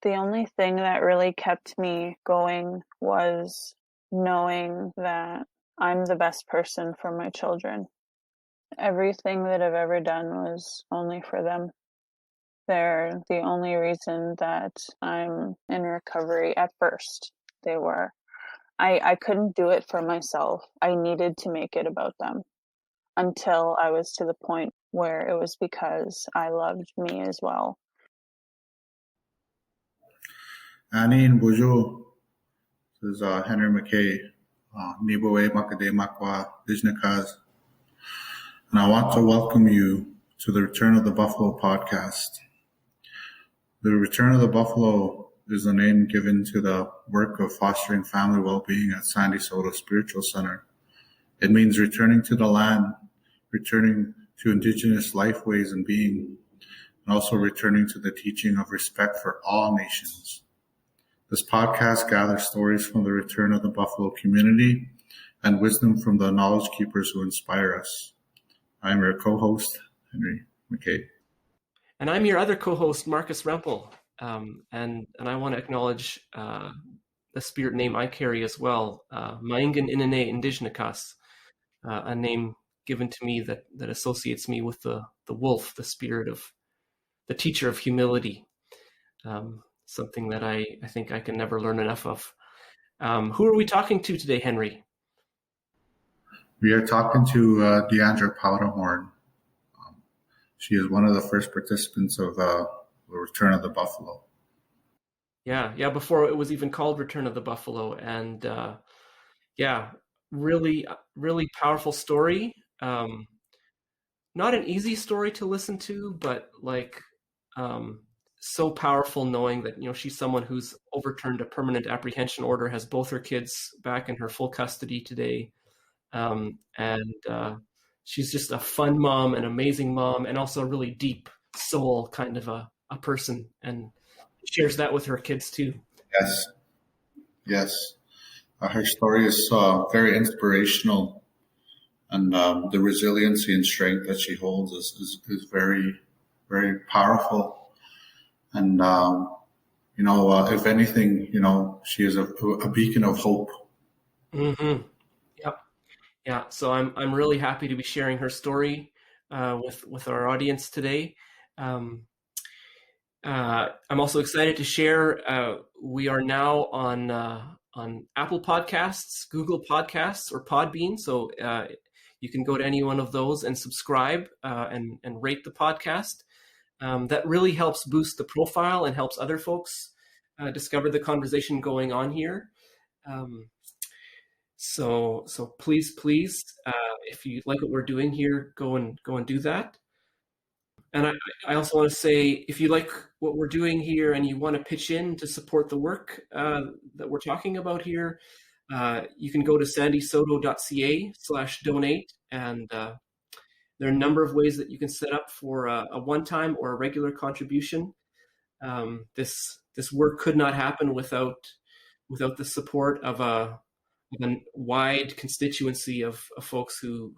The only thing that really kept me going was knowing that I'm the best person for my children. Everything that I've ever done was only for them. They're the only reason that I'm in recovery. At first, they were. I couldn't do it for myself. I needed to make it about them until I was to the point where it was because I loved me as well. Annie and Bujo, this is Henry McKay, Niboe Makademakwa Dijnakas, and I want to welcome you to the Return of the Buffalo podcast. The Return of the Buffalo is the name given to the work of fostering family well-being at Sandy-Saulteaux Spiritual Centre. It means returning to the land, returning to Indigenous life ways and being, and also returning to the teaching of respect for all nations. This podcast gathers stories from the Return of the Buffalo community and wisdom from the knowledge keepers who inspire us. I'm your co-host, Henry McKay. And I'm your other co-host, Marcus Rempel. And I want to acknowledge the spirit name I carry as well, Maingan Inane Indigenous, a name given to me that associates me with the wolf, the spirit of the teacher of humility. Something that I think I can never learn enough of. Who are we talking to today, Henry? We are talking to Diandra Powderhorn. She is one of the first participants of the Return of the Buffalo. Yeah, before it was even called Return of the Buffalo. And really, really powerful story. Not an easy story to listen to, but so powerful knowing that, she's someone who's overturned a permanent apprehension order, has both her kids back in her full custody today. She's just a fun mom, an amazing mom, and also a really deep soul kind of a person, and shares that with her kids too. Yes. Her story is very inspirational, and the resiliency and strength that she holds is very, very powerful. And, if anything, she is a beacon of hope. Mm-hmm. Yep. Yeah. So I'm really happy to be sharing her story with our audience today. I'm also excited to share. We are now on Apple Podcasts, Google Podcasts, or Podbean. So you can go to any one of those and subscribe and rate the podcast. That really helps boost the profile and helps other folks discover the conversation going on here. So please, if you like what we're doing here, go and do that. And I also want to say, if you like what we're doing here and you want to pitch in to support the work that we're talking about here, you can go to sandysaulteaux.ca/donate, and there are a number of ways that you can set up for a one-time or a regular contribution. This work could not happen without the support of a wide constituency of folks who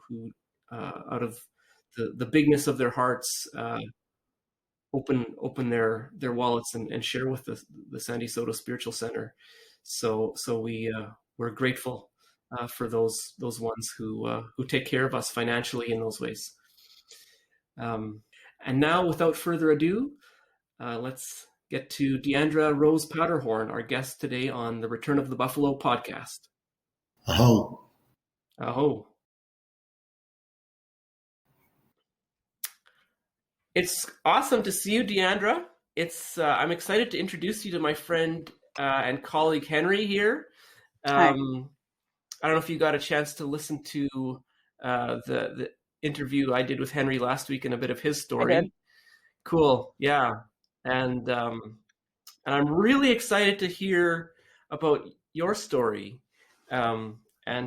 out of the bigness of their hearts open their wallets and share with the Sandy-Saulteaux Spiritual Centre. So we're grateful for those ones who take care of us financially in those ways. And now, without further ado, let's get to Diandra Rose Powderhorn, our guest today on the Return of the Buffalo podcast. Aho. It's awesome to see you, Diandra. I'm excited to introduce you to my friend and colleague Henry here. Hi. I don't know if you got a chance to listen to the interview I did with Henry last week and a bit of his story. I did. Cool, yeah, and I'm really excited to hear about your story. And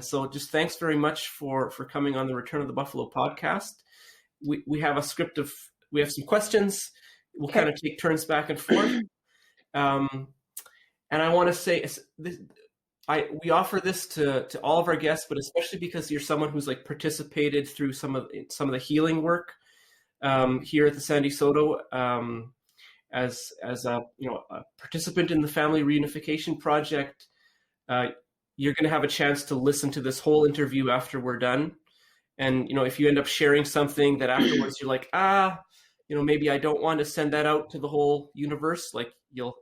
so, just thanks very much for coming on the Return of the Buffalo podcast. We have a script we have some questions. We'll kind of take turns back and forth. And I want to say we offer this to all of our guests, but especially because you're someone who's participated through some of the healing work here at the Sandy-Saulteaux, as a a participant in the Family Reunification Project, you're going to have a chance to listen to this whole interview after we're done. And if you end up sharing something that afterwards you're like, maybe I don't want to send that out to the whole universe, like you'll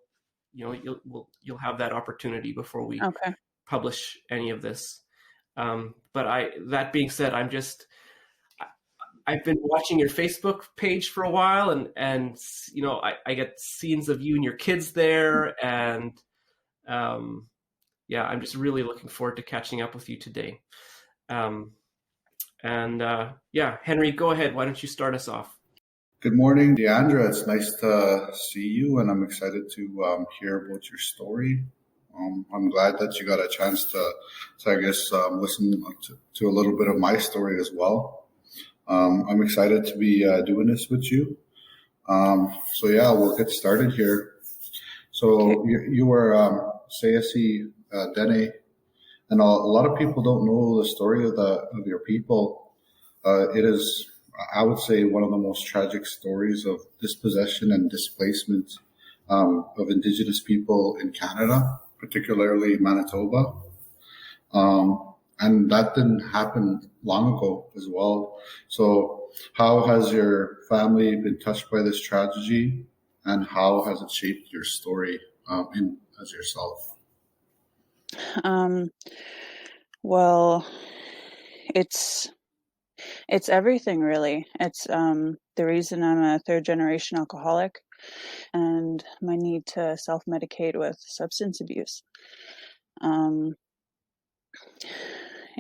have that opportunity before we publish any of this. But that being said, I've been watching your Facebook page for a while, and I get scenes of you and your kids there, and I'm just really looking forward to catching up with you today. Henry, go ahead. Why don't you start us off? Good morning, Diandra. It's nice to see you, and I'm excited to hear about your story. I'm glad that you got a chance to listen to a little bit of my story as well. I'm excited to be doing this with you. We'll get started here. So you were Sayisi Dene, and a lot of people don't know the story of your people. It is, I would say, one of the most tragic stories of dispossession and displacement of Indigenous people in Canada, particularly Manitoba. And that didn't happen long ago as well. So how has your family been touched by this tragedy, and how has it shaped your story as yourself? Well, it's everything, really. It's the reason I'm a third-generation alcoholic, and my need to self-medicate with substance abuse.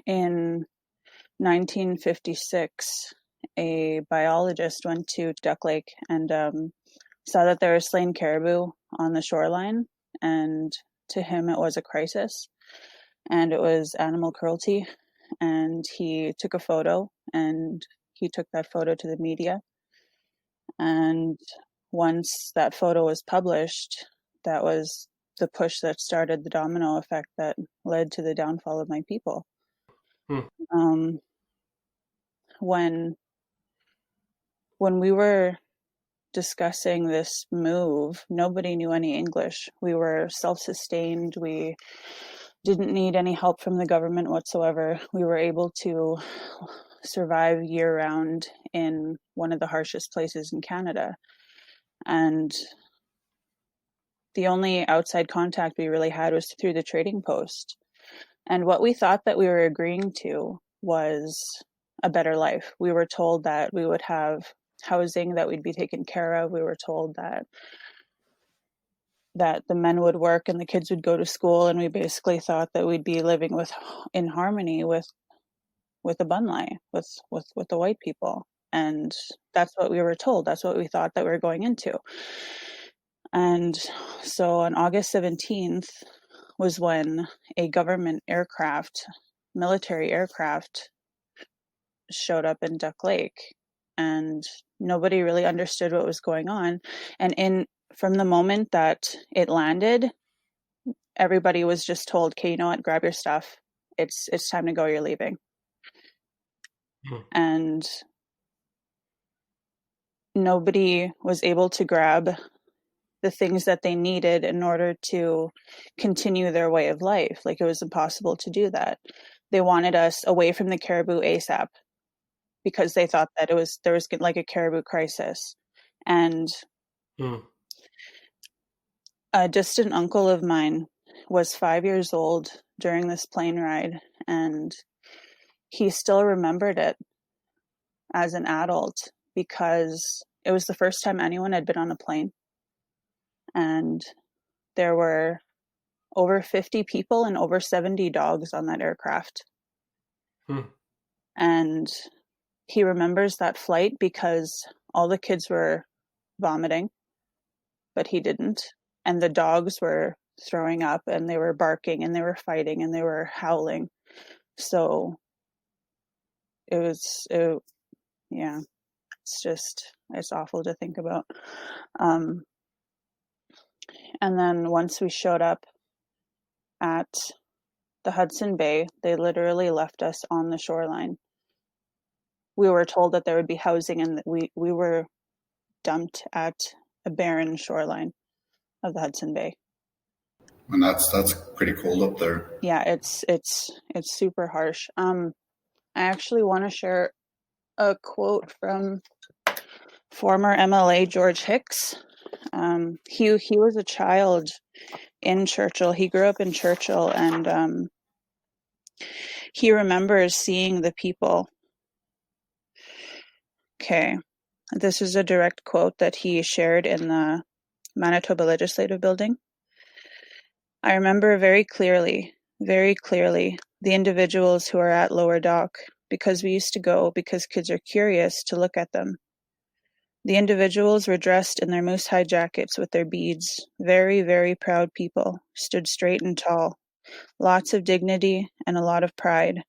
In 1956, a biologist went to Duck Lake and saw that there were slain caribou on the shoreline, and to him it was a crisis, and it was animal cruelty, and he took a photo, and he took that photo to the media, and once that photo was published, that was the push that started the domino effect that led to the downfall of my people. When we were discussing this move, nobody knew any English. We were self-sustained. We didn't need any help from the government whatsoever. We were able to survive year-round in one of the harshest places in Canada. And the only outside contact we really had was through the trading post. And what we thought that we were agreeing to was a better life. We were told that we would have housing, that we'd be taken care of. We were told that the men would work and the kids would go to school, and we basically thought that we'd be living in harmony with the Bunlai, with the white people. And that's what we were told. That's what we thought that we were going into. And so on August 17th was when a government aircraft, military aircraft, showed up in Duck Lake, and nobody really understood what was going on. And from the moment that it landed, everybody was just told, okay, you know what, grab your stuff. It's time to go, you're leaving. And nobody was able to grab the things that they needed in order to continue their way of life. Like, it was impossible to do that. They wanted us away from the caribou ASAP because they thought that there was like a caribou crisis. And a distant uncle of mine was 5 years old during this plane ride, and he still remembered it as an adult because it was the first time anyone had been on a plane. And there were over 50 people and over 70 dogs on that aircraft. And he remembers that flight because all the kids were vomiting, but he didn't. And the dogs were throwing up, and they were barking, and they were fighting, and they were howling. So it's awful to think about. And then once we showed up at the Hudson Bay, they literally left us on the shoreline. We were told that there would be housing, and we were dumped at a barren shoreline of the Hudson Bay. And that's pretty cold up there. Yeah, it's super harsh. I actually want to share a quote from former MLA George Hicks. He was a child in Churchill. He grew up in Churchill, and he remembers seeing the people. Okay, this is a direct quote that he shared in the Manitoba Legislative Building. I remember very clearly, the individuals who are at Lower Dock, because we used to go because kids are curious to look at them. The individuals were dressed in their moose-hide jackets with their beads, very, very proud people, stood straight and tall, lots of dignity and a lot of pride.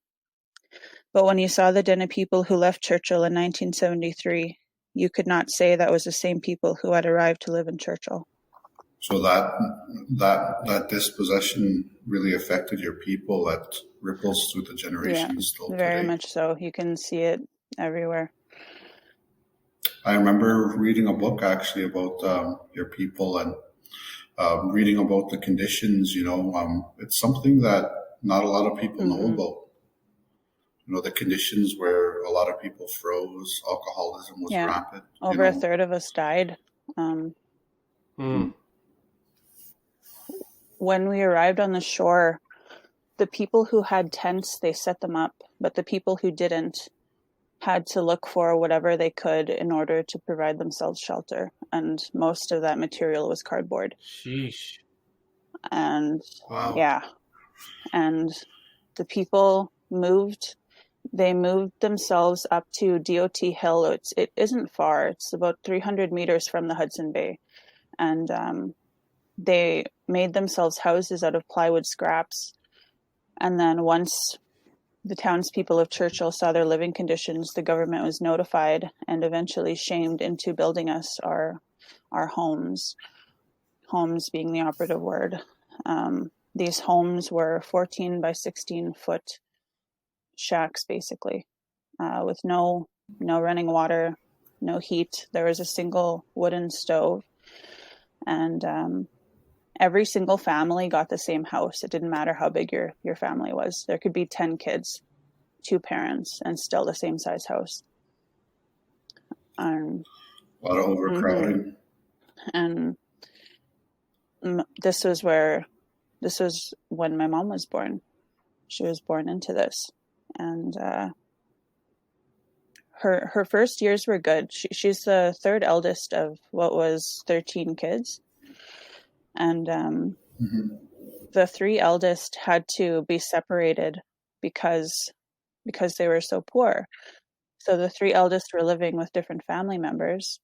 But when you saw the Dene people who left Churchill in 1973, you could not say that was the same people who had arrived to live in Churchill. So that dispossession really affected your people. That ripples through the generations still very today. much so. You can see it everywhere. I remember reading a book actually about your people and reading about the conditions. It's something that not a lot of people know about. The conditions where a lot of people froze, alcoholism was rampant. Over a third of us died. When we arrived on the shore, the people who had tents, they set them up, but the people who didn't had to look for whatever they could in order to provide themselves shelter. And most of that material was cardboard. Sheesh. And wow. And the people moved themselves up to DOT Hill. It isn't far. It's about 300 meters from the Hudson Bay. And they made themselves houses out of plywood scraps. And then once the townspeople of Churchill saw their living conditions, the government was notified and eventually shamed into building us our homes. Homes being the operative word. These homes were 14 by 16 foot shacks, basically, with no running water, no heat. There was a single wooden stove, and every single family got the same house. It didn't matter how big your family was. There could be 10 kids, 2 parents, and still the same size house. A lot of overcrowding. And this was when my mom was born. She was born into this. And her first years were good. She's the third eldest of what was 13 kids. And the 3 eldest had to be separated because they were so poor. So the 3 eldest were living with different family members.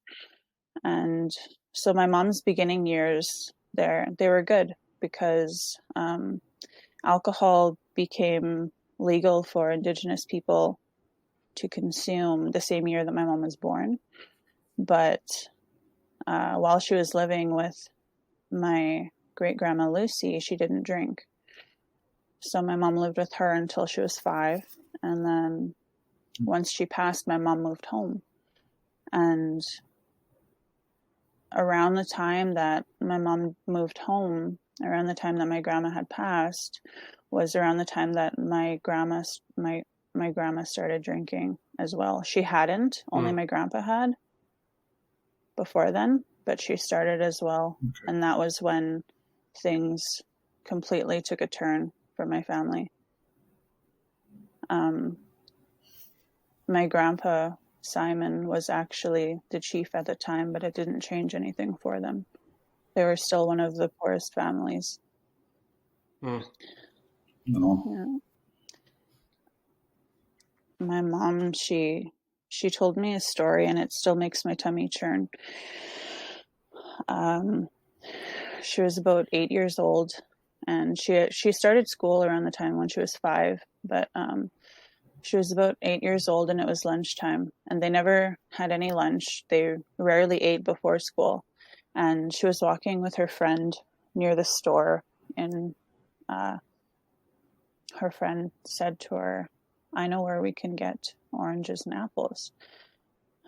And so my mom's beginning years there, they were good because alcohol became legal for Indigenous people to consume the same year that my mom was born. But while she was living with my great-grandma Lucy, she didn't drink. So my mom lived with her until she was 5. And then once she passed, my mom moved home. And around the time that my mom moved home, around the time that my grandma had passed, was around the time that my grandma started drinking as well. She hadn't, only my grandpa had before then, but she started as well. Okay. And that was when things completely took a turn for my family. My grandpa, Simon, was actually the chief at the time, but it didn't change anything for them. They were still one of the poorest families. No. Yeah. My mom, she told me a story, and it still makes my tummy churn. She was about 8 years old, and she started school around the time when she was 5, but she was about 8 years old, and it was lunchtime, and they never had any lunch. They rarely ate before school, and she was walking with her friend near the store, and her friend said to her, "I know where we can get oranges and apples."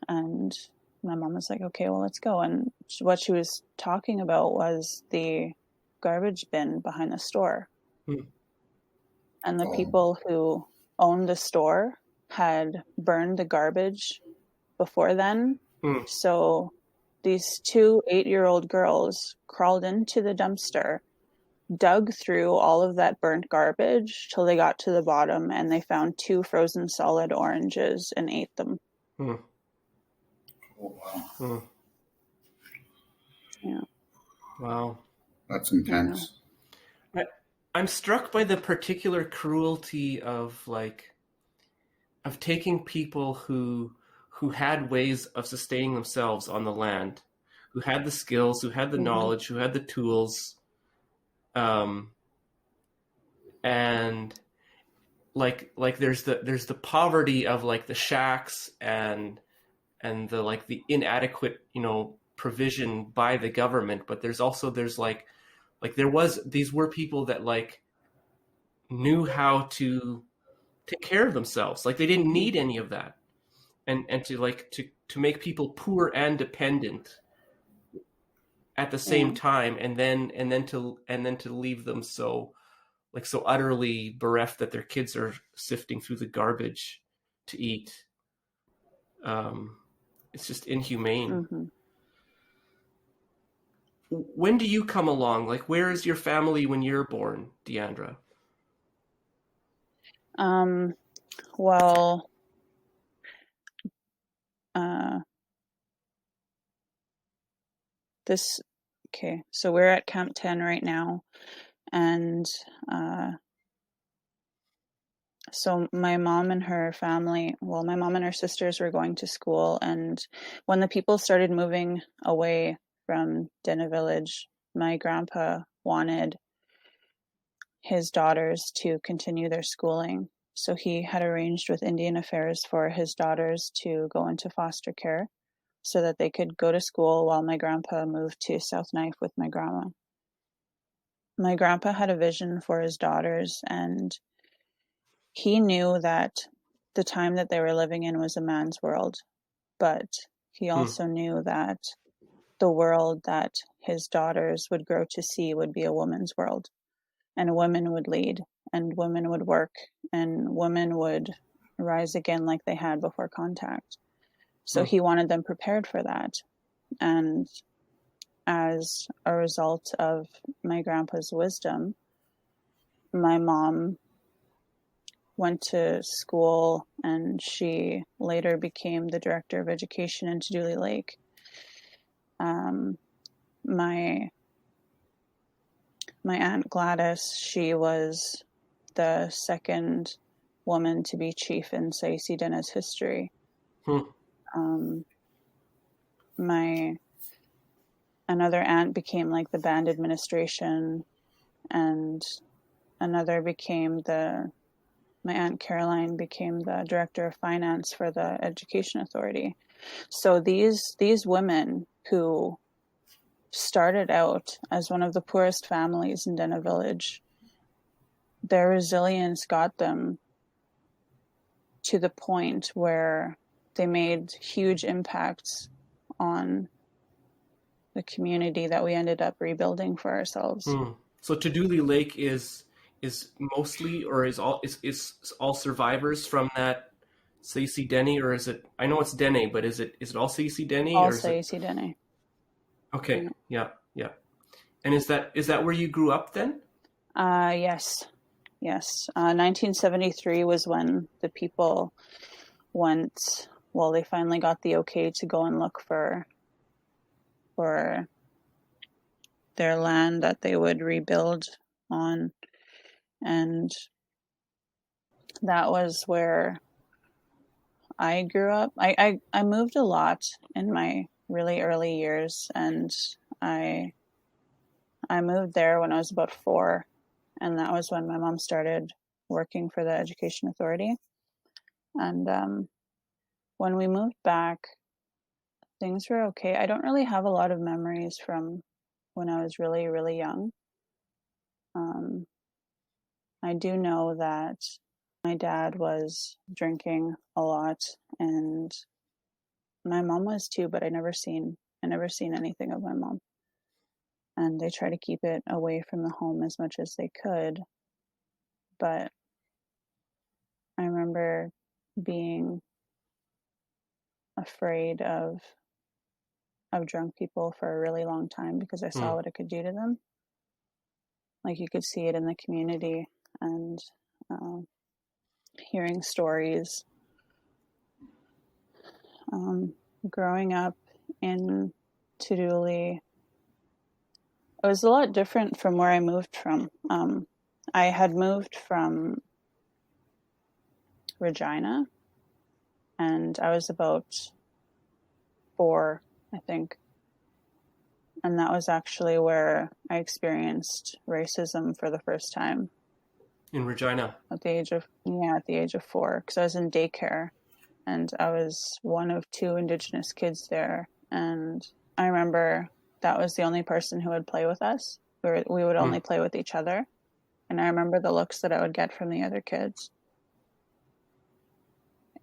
And my mom was like, okay, well, let's go. And what she was talking about was the garbage bin behind the store. And the people who owned the store had burned the garbage before then. So these 2 8-year-old girls crawled into the dumpster, dug through all of that burnt garbage till they got to the bottom, and they found 2 frozen solid oranges and ate them. Oh, wow. Yeah. Wow. That's intense. I'm struck by the particular cruelty of taking people who had ways of sustaining themselves on the land, who had the skills, who had the knowledge, who had the tools, and like there's the poverty of like the shacks and the like the inadequate, you know, provision by the government, but these were people that like knew how to take care of themselves. Like they didn't need any of that. And to make people poor and dependent at the same time, and then to leave them so utterly bereft that their kids are sifting through the garbage to eat. It's just inhumane. When do you come along? Like, where is your family when you're born, Diandra? Well, so we're at Camp 10 right now, and so my mom and her family, well, my mom and her sisters were going to school, and when the people started moving away from Dene Village, my grandpa wanted his daughters to continue their schooling. So he had arranged with Indian Affairs for his daughters to go into foster care so that they could go to school while my grandpa moved to South Knife with my grandma. My grandpa had a vision for his daughters, and he knew that the time that they were living in was a man's world, but he also knew that the world that his daughters would grow to see would be a woman's world, and women would lead, and women would work, and women would rise again like they had before contact. So he wanted them prepared for that. And as a result of my grandpa's wisdom, my mom went to school, and she later became the director of education in Dooley Lake. My Aunt Gladys, she was the second woman to be chief in Sayisi Dene's history. My another aunt became like the band administration, and another became my Aunt Caroline became the director of finance for the Education Authority. So these women who started out as one of the poorest families in Dene Village, their resilience got them to the point where they made huge impacts on the community that we ended up rebuilding for ourselves. So Dooley Lake is mostly, or is all survivors from that Sayisi Dene, or is it? I know it's Dene, but is it all Sayisi Dene? All Sayisi Dene. Okay, yeah. And is that where you grew up then? Yes. 1973 was when the people went. Well, they finally got the okay to go and look for their land that they would rebuild on, and that was where I grew up. I moved a lot in my really early years, and I moved there when I was about 4, and that was when my mom started working for the Education Authority. And when we moved back, things were okay. I don't really have a lot of memories from when I was really, really young. I do know that my dad was drinking a lot, and my mom was too, but I never seen anything of my mom. And they try to keep it away from the home as much as they could. But I remember being afraid of drunk people for a really long time because I saw what it could do to them. Like, you could see it in the community, and hearing stories. Growing up in Tuduli, it was a lot different from where I moved from. I had moved from Regina, and I was about 4, I think. And that was actually where I experienced racism for the first time. In Regina? At the age of 4, because I was in daycare, and I was one of 2 Indigenous kids there. And I remember that was the only person who would play with us. We would only play with each other. And I remember the looks that I would get from the other kids.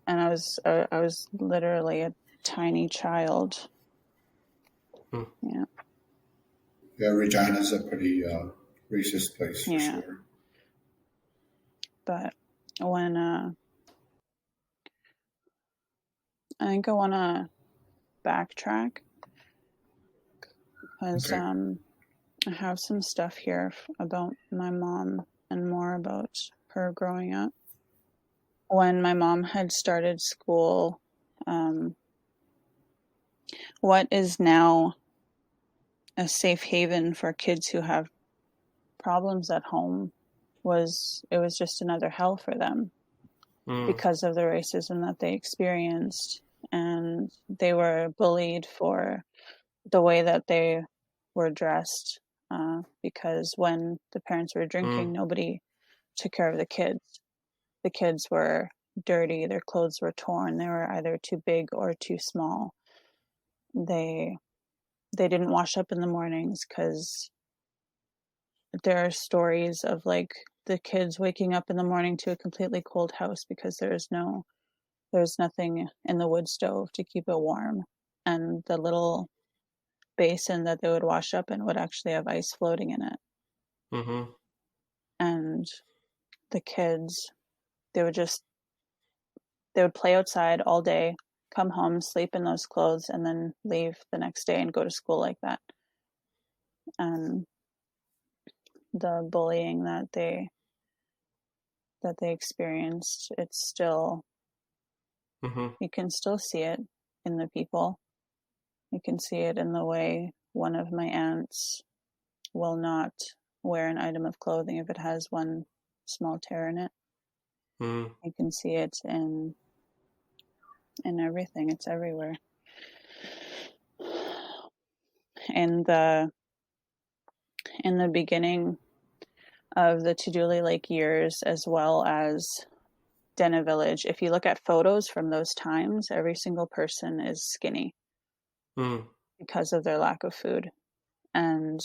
And I was literally a tiny child. Yeah. Yeah, Regina's a pretty racist place for sure. But when I think I want to backtrack because I have some stuff here about my mom and more about her growing up. When my mom had started school, what is now a safe haven for kids who have problems at home was just another hell for them because of the racism that they experienced. And they were bullied for the way that they were dressed, because when the parents were drinking, nobody took care of the kids. The kids were dirty, their clothes were torn, they were either too big or too small. They didn't wash up in the mornings because there are stories of like the kids waking up in the morning to a completely cold house because there's nothing in the wood stove to keep it warm, and the little basin that they would wash up in would actually have ice floating in it. And the kids, they would play outside all day, come home, sleep in those clothes, and then leave the next day and go to school like that. And the bullying that they experienced, it's still, you can still see it in the people. You can see it in the way one of my aunts will not wear an item of clothing if it has one small tear in it. You can see it in everything. It's everywhere. In the beginning of the Tuduli Lake years, as well as Dene Village, if you look at photos from those times, every single person is skinny because of their lack of food. And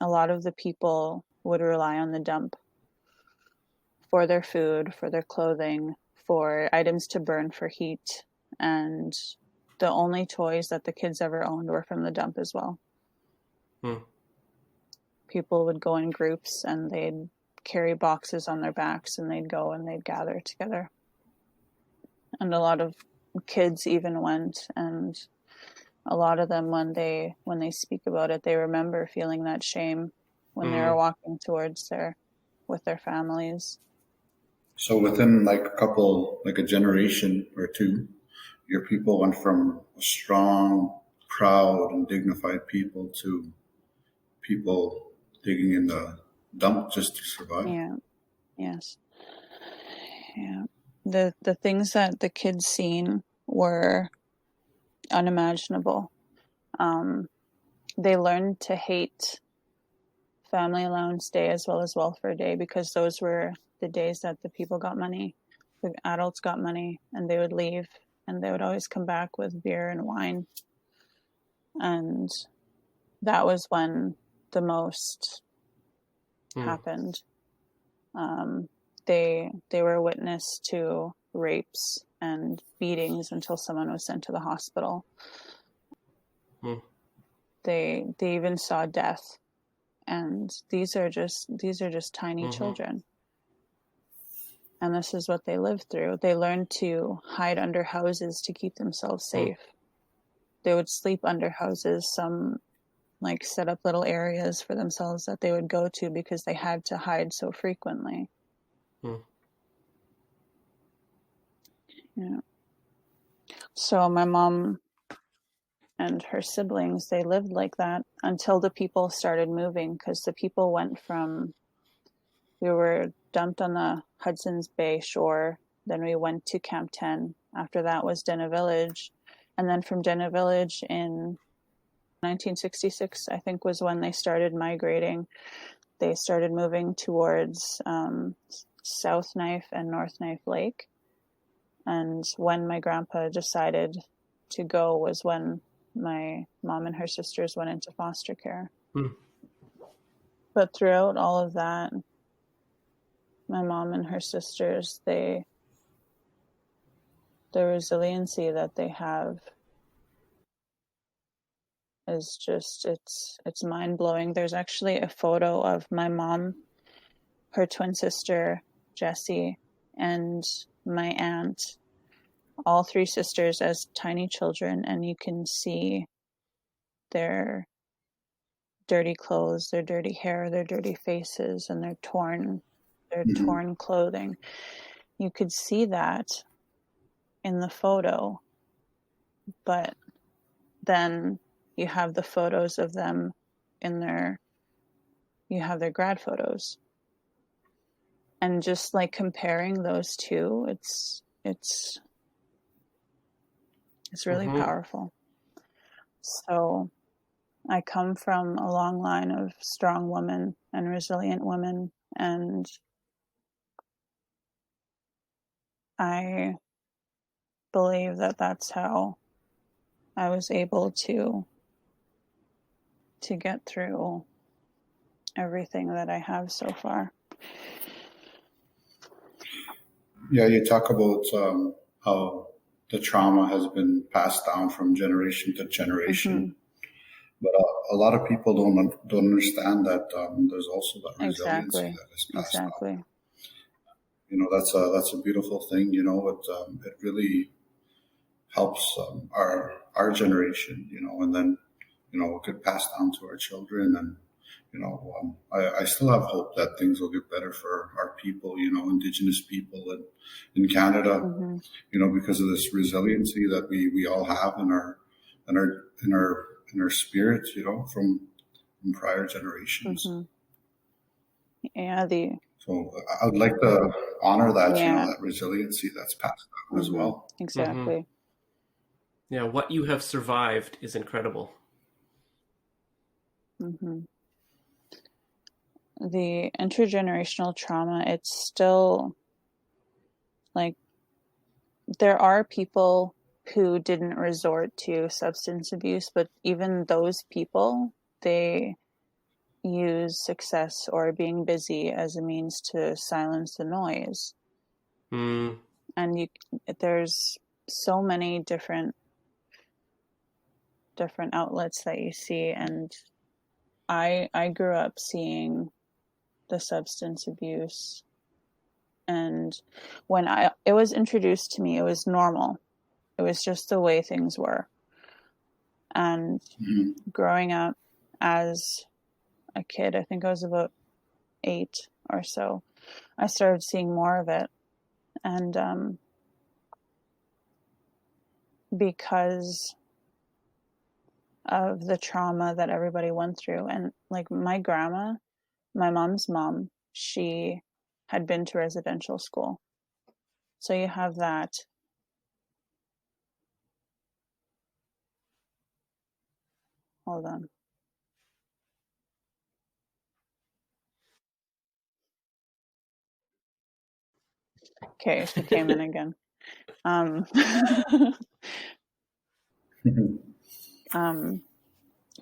a lot of the people would rely on the dump for their food, for their clothing, for items to burn for heat. And the only toys that the kids ever owned were from the dump as well. People would go in groups and they'd carry boxes on their backs and they'd go and they'd gather together. And a lot of kids even went, and a lot of them, when they speak about it, they remember feeling that shame when they were walking towards with their families. So within a generation or two, your people went from a strong, proud, and dignified people to people digging in the dump just to survive. Yeah. Yes. Yeah. The things that the kids seen were unimaginable. They learned to hate Family Allowance Day as well as Welfare Day because those were the days that the people got money, the adults got money, and they would leave, and they would always come back with beer and wine. And that was when the most happened. They were witness to rapes and beatings until someone was sent to the hospital. They even saw death, and these are just tiny children, and this is what they lived through. They learned to hide under houses to keep themselves safe. They would sleep under houses. Some like set up little areas for themselves that they would go to because they had to hide so frequently. Yeah. So my mom and her siblings, they lived like that until the people started moving, because the people went from, we were dumped on the Hudson's Bay shore, then we went to Camp 10. After that was Dene Village. And then from Dene Village in 1966, I think, was when they started migrating. They started moving towards South Knife and North Knife Lake. And when my grandpa decided to go was when my mom and her sisters went into foster care. But throughout all of that, my mom and her sisters, the resiliency that they have is just, it's mind-blowing. There's actually a photo of my mom, her twin sister Jessie, and my aunt, all three sisters as tiny children, and you can see their dirty clothes, their dirty hair, their dirty faces, and their torn clothing. You could see that in the photo, but then you have the photos of them you have their grad photos, and just like comparing those two, it's really powerful. So I come from a long line of strong women and resilient women, and I believe that that's how I was able to get through everything that I have so far. Yeah, you talk about how the trauma has been passed down from generation to generation. But a lot of people don't understand that there's also that resiliency that is passed down. You know, that's a beautiful thing. You know, it really helps our generation. You know, and then it could pass down to our children, and I still have hope that things will get better for our people. You know, Indigenous people in Canada. Because of this resiliency that we all have in our spirit, from prior generations. Yeah, so I would like to honor that, that resiliency that's passed down as well. Exactly. Yeah, what you have survived is incredible. The intergenerational trauma, it's still like, there are people who didn't resort to substance abuse, but even those people, they use success or being busy as a means to silence the noise. And there's so many different outlets that you see, and I grew up seeing the substance abuse, and when it was introduced to me, it was normal. It was just the way things were. And growing up as a kid, I think I was about 8 or so, I started seeing more of it. And because of the trauma that everybody went through, and like my grandma, my mom's mom, she had been to residential school. So you have that. Hold on. Okay, she came in again. Where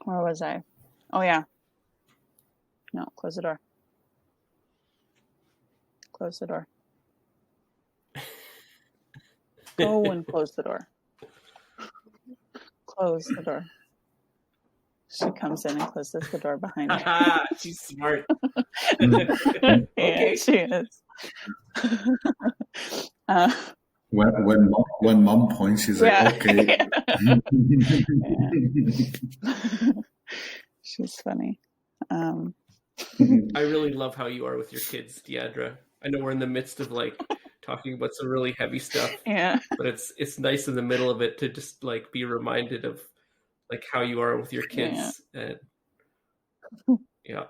was I? Oh yeah. No, close the door. Close the door. Go and close the door. Close the door. She comes in and closes the door behind her. She's smart. Yeah, Okay. she is. When mom points, she's like, Yeah. okay. Yeah. She's funny. I really love how you are with your kids, Diandra. I know we're in the midst of like talking about some really heavy stuff, Yeah. but it's nice in the middle of it to just like be reminded of like how you are with your kids. And yeah,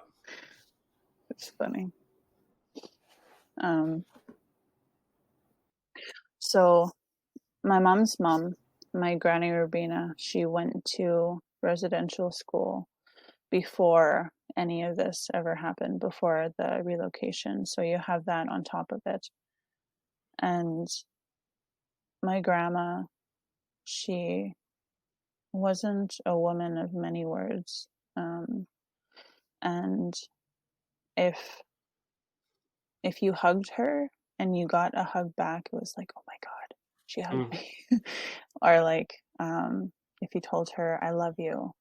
It's funny. So my mom's mom, my granny Rubina, she went to residential school before any of this ever happened, before the relocation. So you have that on top of it. And my grandma, she wasn't a woman of many words. And if you hugged her and you got a hug back, it was like, oh my God, she hugged me. Or like, if you told her, I love you,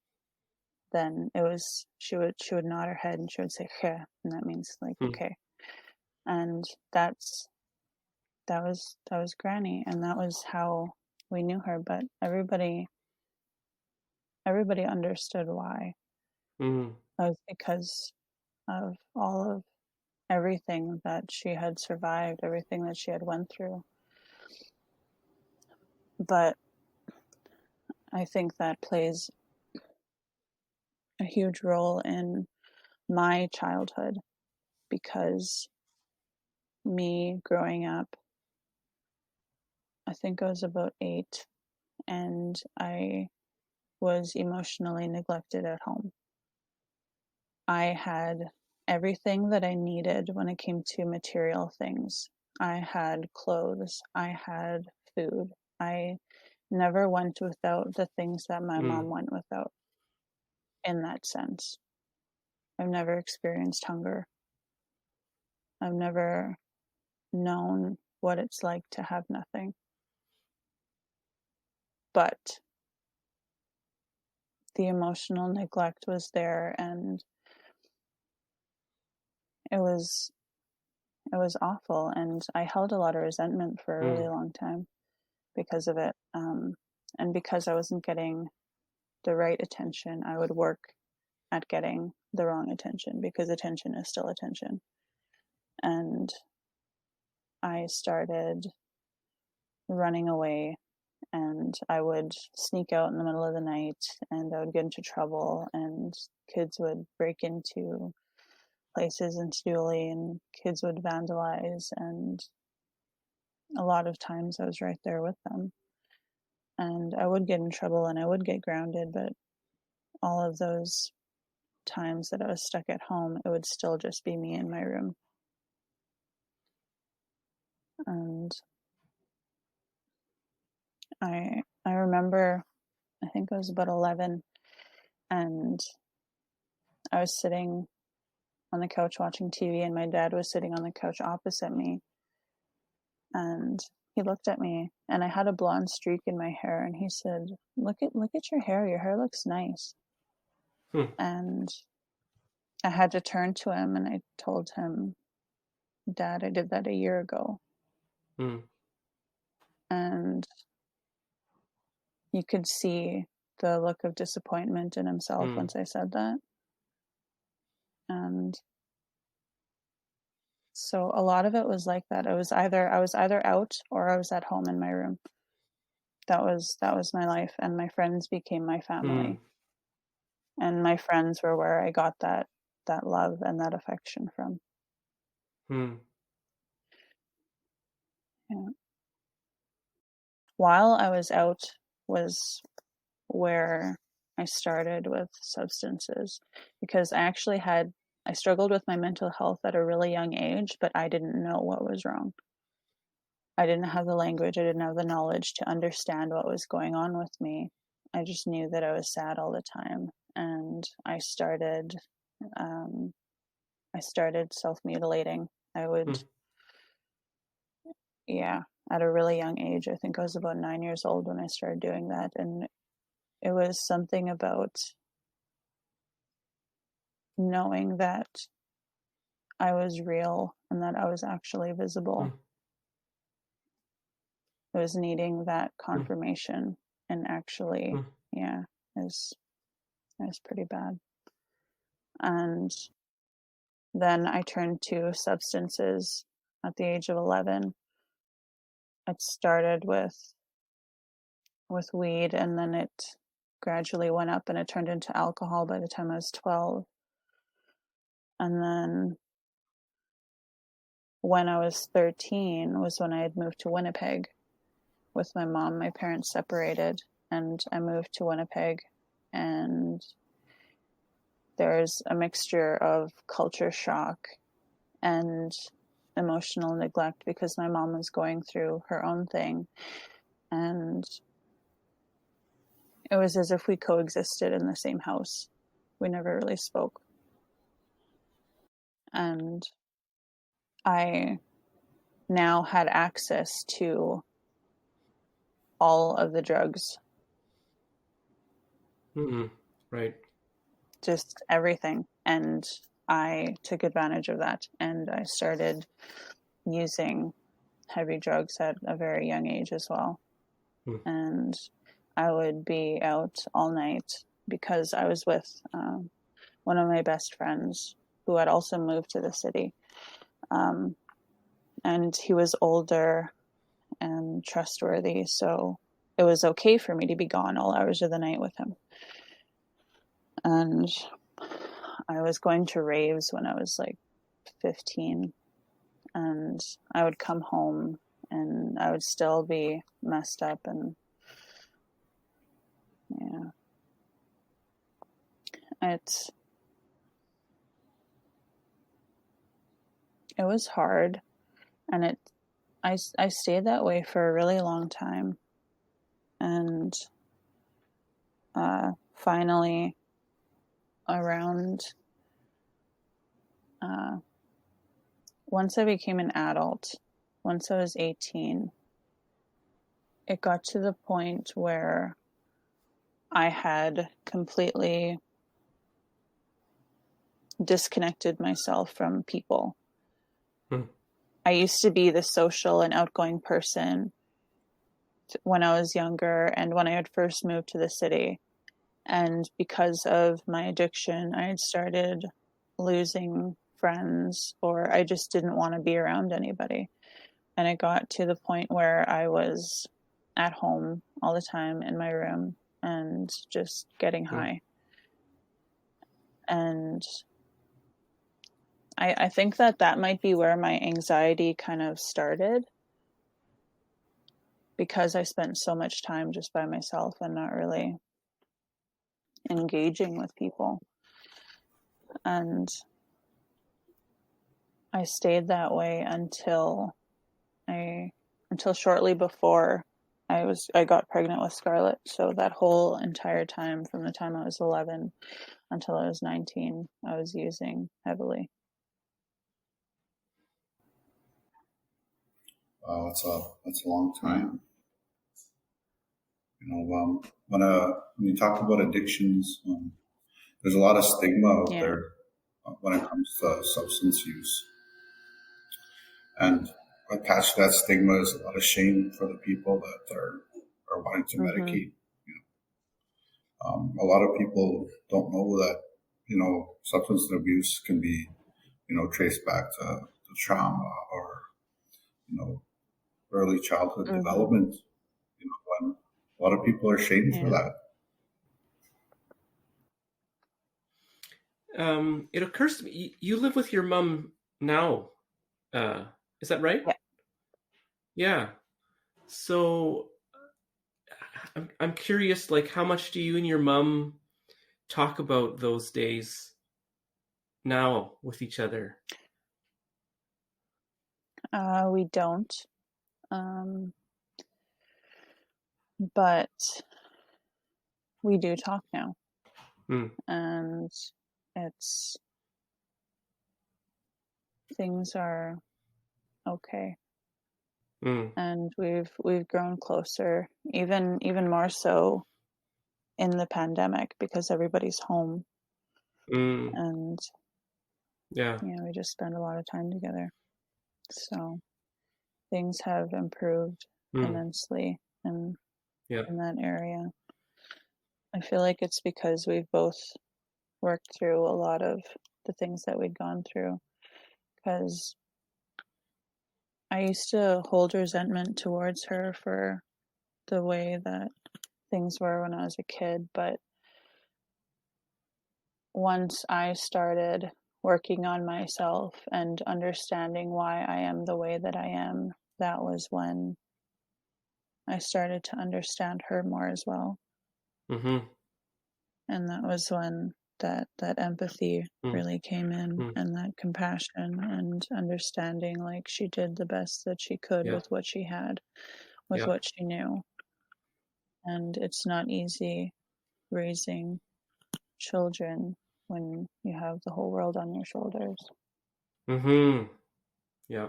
then it was, she would nod her head and she would say, Khe, and that means like, okay. And that was Granny, and that was how we knew her. But everybody understood why. That was because of all of everything that she had survived, everything that she had went through. But I think that plays a huge role in my childhood, because me growing up, I think I was about 8, and I was emotionally neglected at home. I had everything that I needed when it came to material things. I had clothes, I had food. I never went without the things that my mom went without, in that sense. I've never experienced hunger. I've never known what it's like to have nothing. But the emotional neglect was there, and it was awful, and I held a lot of resentment for a really long time because of it. And because I wasn't getting the right attention, I would work at getting the wrong attention, because attention is still attention. And I started running away, and I would sneak out in the middle of the night, and I would get into trouble, and kids would break into places and steal, and kids would vandalize, and a lot of times I was right there with them. And I would get in trouble and I would get grounded, but all of those times that I was stuck at home, it would still just be me in my room. And I remember, I think I was about 11, and I was sitting on the couch watching TV, and my dad was sitting on the couch opposite me, and he looked at me, and I had a blonde streak in my hair, and he said, look at your hair looks nice. And I had to turn to him, and I told him, Dad, I did that a year ago. And you could see the look of disappointment in himself once I said that. And so a lot of it was like that. I was either out or I was at home in my room. That was my life, and my friends became my family. And my friends were where I got that love and that affection from. Yeah. While I was out was where I started with substances, because I struggled with my mental health at a really young age, but I didn't know what was wrong. I didn't have the language, I didn't have the knowledge to understand what was going on with me. I just knew that I was sad all the time, and I started self-mutilating. I would at a really young age. I think I was about 9 years old when I started doing that. And it was something about knowing that I was real and that I was actually visible. It was needing that confirmation, and actually, yeah, it was pretty bad. And then I turned to substances at the age of 11. It started with weed, and then it gradually went up, and it turned into alcohol by the time I was 12. And then when I was 13 was when I had moved to Winnipeg with my mom. My parents separated, and I moved to Winnipeg, and there's a mixture of culture shock and emotional neglect because my mom was going through her own thing, and it was as if we coexisted in the same house. We never really spoke. And I now had access to all of the drugs. Right. Just everything. And I took advantage of that, and I started using heavy drugs at a very young age as well. And I would be out all night because I was with one of my best friends who had also moved to the city. And he was older and trustworthy, so it was okay for me to be gone all hours of the night with him. And I was going to raves when I was like 15, and I would come home and I would still be messed up, and yeah, it was hard, and I stayed that way for a really long time. And finally, around once I became an adult, once I was 18, it got to the point where I had completely disconnected myself from people. I used to be the social and outgoing person when I was younger and when I had first moved to the city. And because of my addiction, I had started losing friends, or I just didn't want to be around anybody. And it got to the point where I was at home all the time in my room and just getting high. And I think that might be where my anxiety kind of started, because I spent so much time just by myself and not really engaging with people. And I stayed that way until shortly before I got pregnant with Scarlett. So that whole entire time, from the time I was 11 until I was 19, I was using heavily. Wow, that's a long time. You know, when you talk about addictions, there's a lot of stigma out there when it comes to substance use, and attached to that stigma is a lot of shame for the people that are wanting to medicate. A lot of people don't know that, substance abuse can be, traced back to trauma or, early childhood development. When a lot of people are shamed for that. It occurs to me, you live with your mom now. Is that right? Yeah. Yeah. So I'm curious, like, how much do you and your mom talk about those days now with each other? We don't. But we do talk now. And things are okay. and we've grown closer, even more so in the pandemic, because everybody's home, and Yeah. we just spend a lot of time together. So things have improved immensely in that area. I feel like it's because we've both worked through a lot of the things that we'd gone through, because I used to hold resentment towards her for the way that things were when I was a kid, but once I started working on myself and understanding why I am the way that I am, that was when I started to understand her more as well. And that was when that empathy really came in, and that compassion and understanding, like she did the best that she could with what she had, with what she knew. And it's not easy raising children when you have the whole world on your shoulders. Yeah.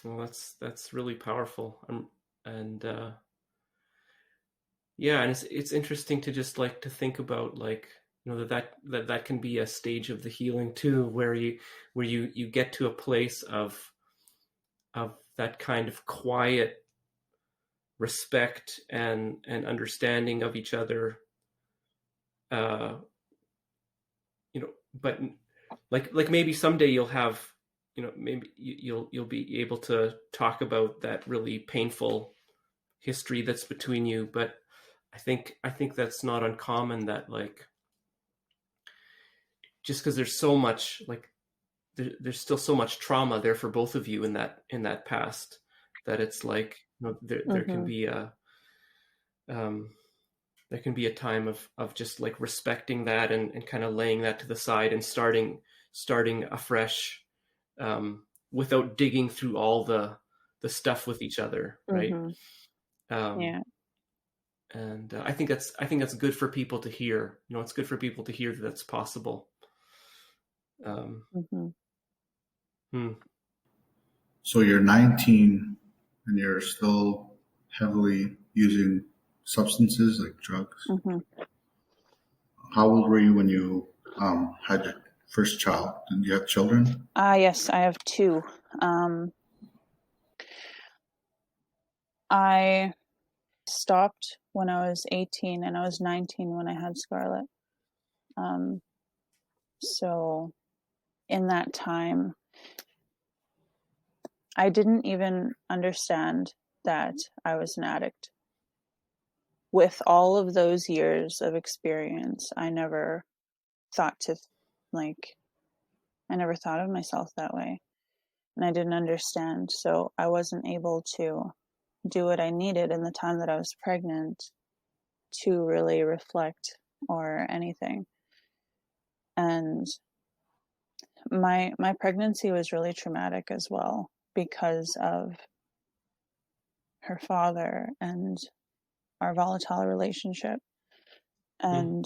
Well, that's really powerful. And it's interesting to just like to think about, like, that can be a stage of the healing too, where you get to a place of that kind of quiet respect and understanding of each other, but like maybe someday you'll have, maybe you'll be able to talk about that really painful history that's between you. But I think that's not uncommon, that like, just because there's so much, like there's still so much trauma there for both of you in that past, that it's like, there can be a time of just like respecting that, and kind of laying that to the side, and starting afresh, without digging through all the stuff with each other, right? And I think that's good for people to hear. It's good for people to hear that that's possible. So you're 19 and you're still heavily using substances like drugs. How old were you when you had your first child? Did you have children? Yes, I have two. I stopped when I was 18, and I was 19 when I had Scarlett. So in that time, I didn't even understand that I was an addict. With all of those years of experience, I never thought of myself that way. And I didn't understand. So I wasn't able to do what I needed in the time that I was pregnant to really reflect or anything. And my pregnancy was really traumatic as well, because of her father and our volatile relationship. And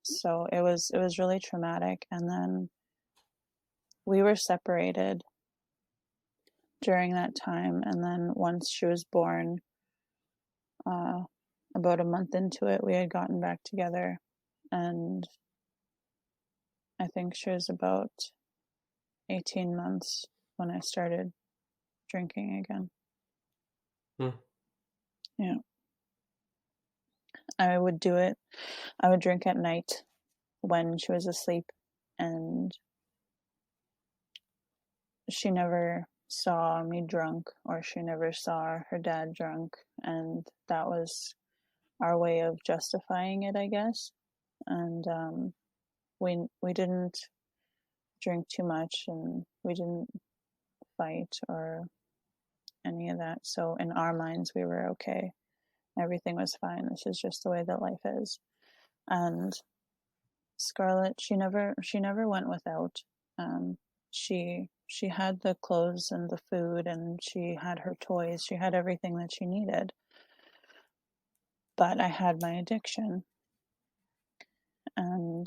so it was really traumatic. And then we were separated during that time, and then once she was born, about a month into it, we had gotten back together, and I think she was about 18 months when I started drinking again. Yeah. I would do it. I would drink at night when she was asleep, and she never saw me drunk, or she never saw her dad drunk, and that was our way of justifying it, I guess. And we didn't drink too much, and we didn't fight or any of that. So in our minds, we were okay. Everything was fine. This is just the way that life is. And Scarlett, she never went without. She had the clothes and the food, and she had her toys. She had everything that she needed. But I had my addiction, and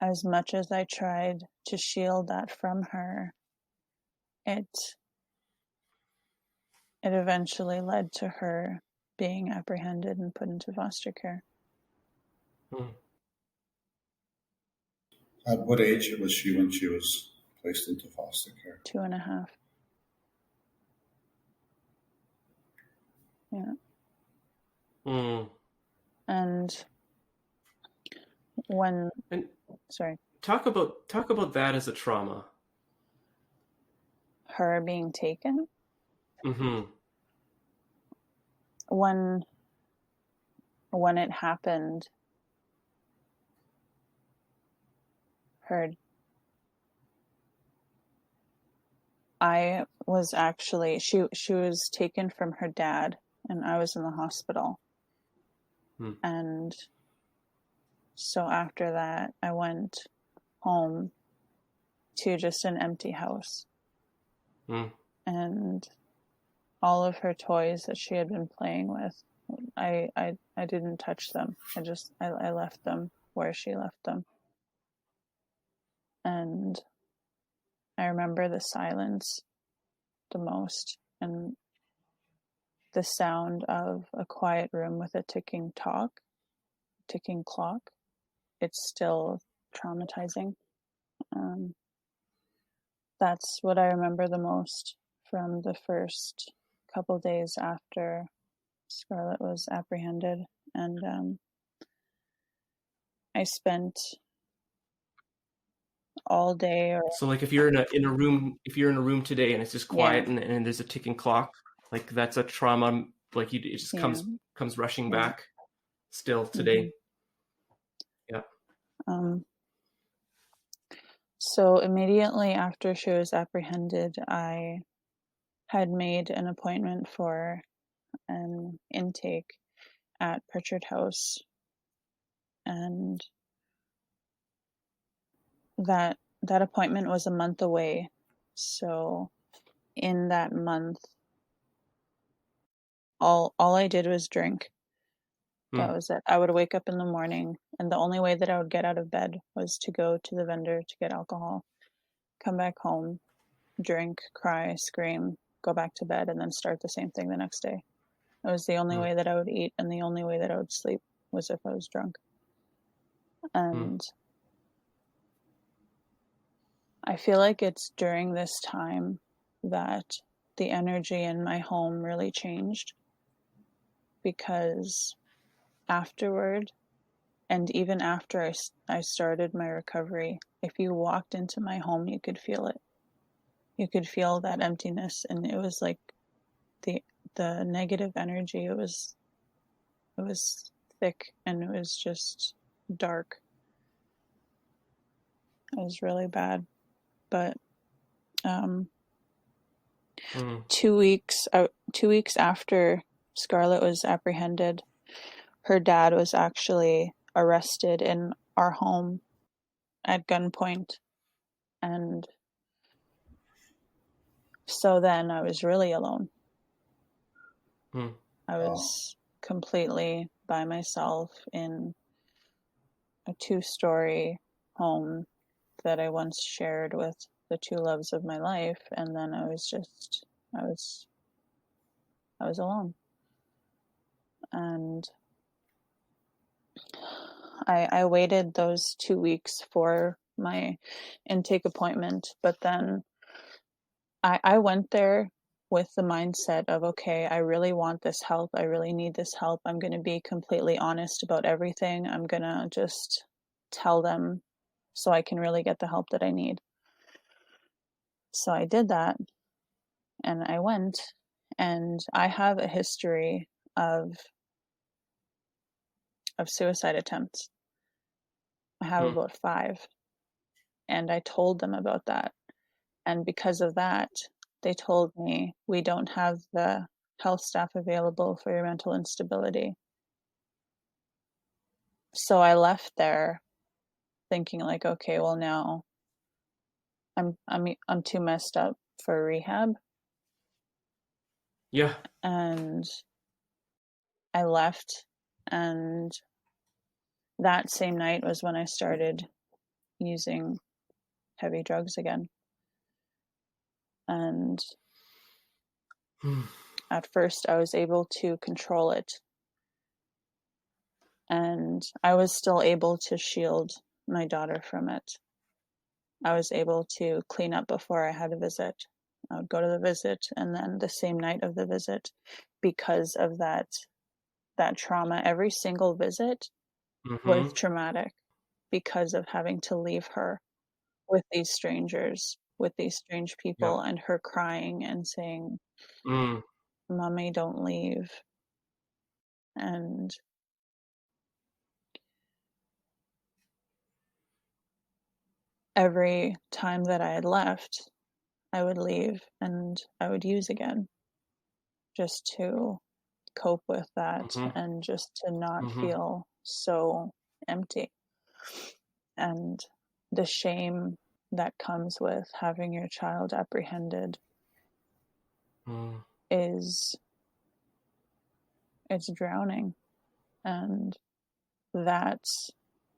as much as I tried to shield that from her, it eventually led to her being apprehended and put into foster care. At what age was she when she was placed into foster care? 2.5. Yeah. And when talk about that as a trauma. Her being taken. When it happened, I was actually, she was taken from her dad, and I was in the hospital. And so after that, I went home to just an empty house. And all of her toys that she had been playing with, I didn't touch them. I left them where she left them. And I remember the silence the most, and the sound of a quiet room with a ticking clock. It's still traumatizing. That's what I remember the most from the first couple days after Scarlett was apprehended. And I spent all day. So like if you're in a room today and it's just quiet, and there's a ticking clock, like that's a trauma, like it just comes rushing back still today. So immediately after she was apprehended, I had made an appointment for an intake at Pritchard House, and that appointment was a month away. So in that month, all I did was drink. That was it. I would wake up in the morning, and the only way that I would get out of bed was to go to the vendor to get alcohol, come back home, drink, cry, scream, go back to bed, and then start the same thing the next day. It was the only way that I would eat, and the only way that I would sleep was if I was drunk. And I feel like it's during this time that the energy in my home really changed, because afterward, and even after I started my recovery, if you walked into my home, you could feel it. You could feel that emptiness, and it was like the negative energy. It was thick, and it was just dark. It was really bad. But 2 weeks after Scarlett was apprehended, her dad was actually arrested in our home at gunpoint. And so then I was really alone. I was completely by myself in a 2-story home that I once shared with the 2 loves of my life, and then I was alone. And I waited those 2 weeks for my intake appointment, but then I went there with the mindset of, okay, I really want this help. I really need this help. I'm going to be completely honest about everything. I'm going to just tell them so I can really get the help that I need. So I did that, and I went, and I have a history of suicide attempts. I have about 5, and I told them about that. And because of that, they told me, we don't have the health staff available for your mental instability. So I left there thinking like, okay, well now I'm too messed up for rehab. Yeah. And I left, and that same night was when I started using heavy drugs again. And at first I was able to control it, and I was still able to shield my daughter from it. I was able to clean up before I had a visit. I would go to the visit, and then the same night of the visit, because of that trauma, every single visit was traumatic because of having to leave her with these strangers, with these strange people, and her crying and saying, "Mommy, don't leave." And every time that I had left, I would leave and I would use again, just to cope with that and just to not feel so empty. And the shame that comes with having your child apprehended is, it's drowning. And that's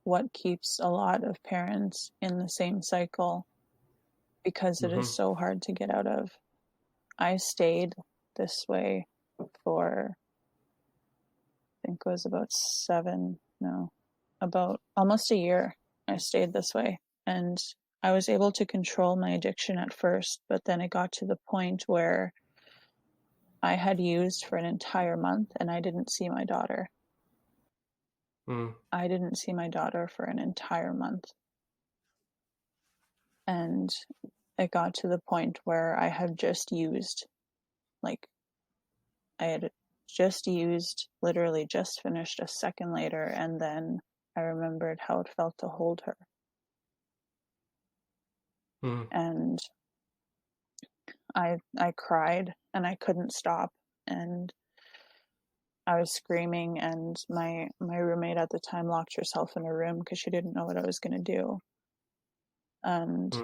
what keeps a lot of parents in the same cycle, because it is so hard to get out of. I stayed this way for, I think it was about almost a year. I stayed this way, and I was able to control my addiction at first, but then it got to the point where I had used for an entire month and I didn't see my daughter. I didn't see my daughter for an entire month. And it got to the point where I had just used, literally just finished a second later, and then I remembered how it felt to hold her. And I cried and I couldn't stop, and I was screaming, and my roommate at the time locked herself in a room because she didn't know what I was going to do. And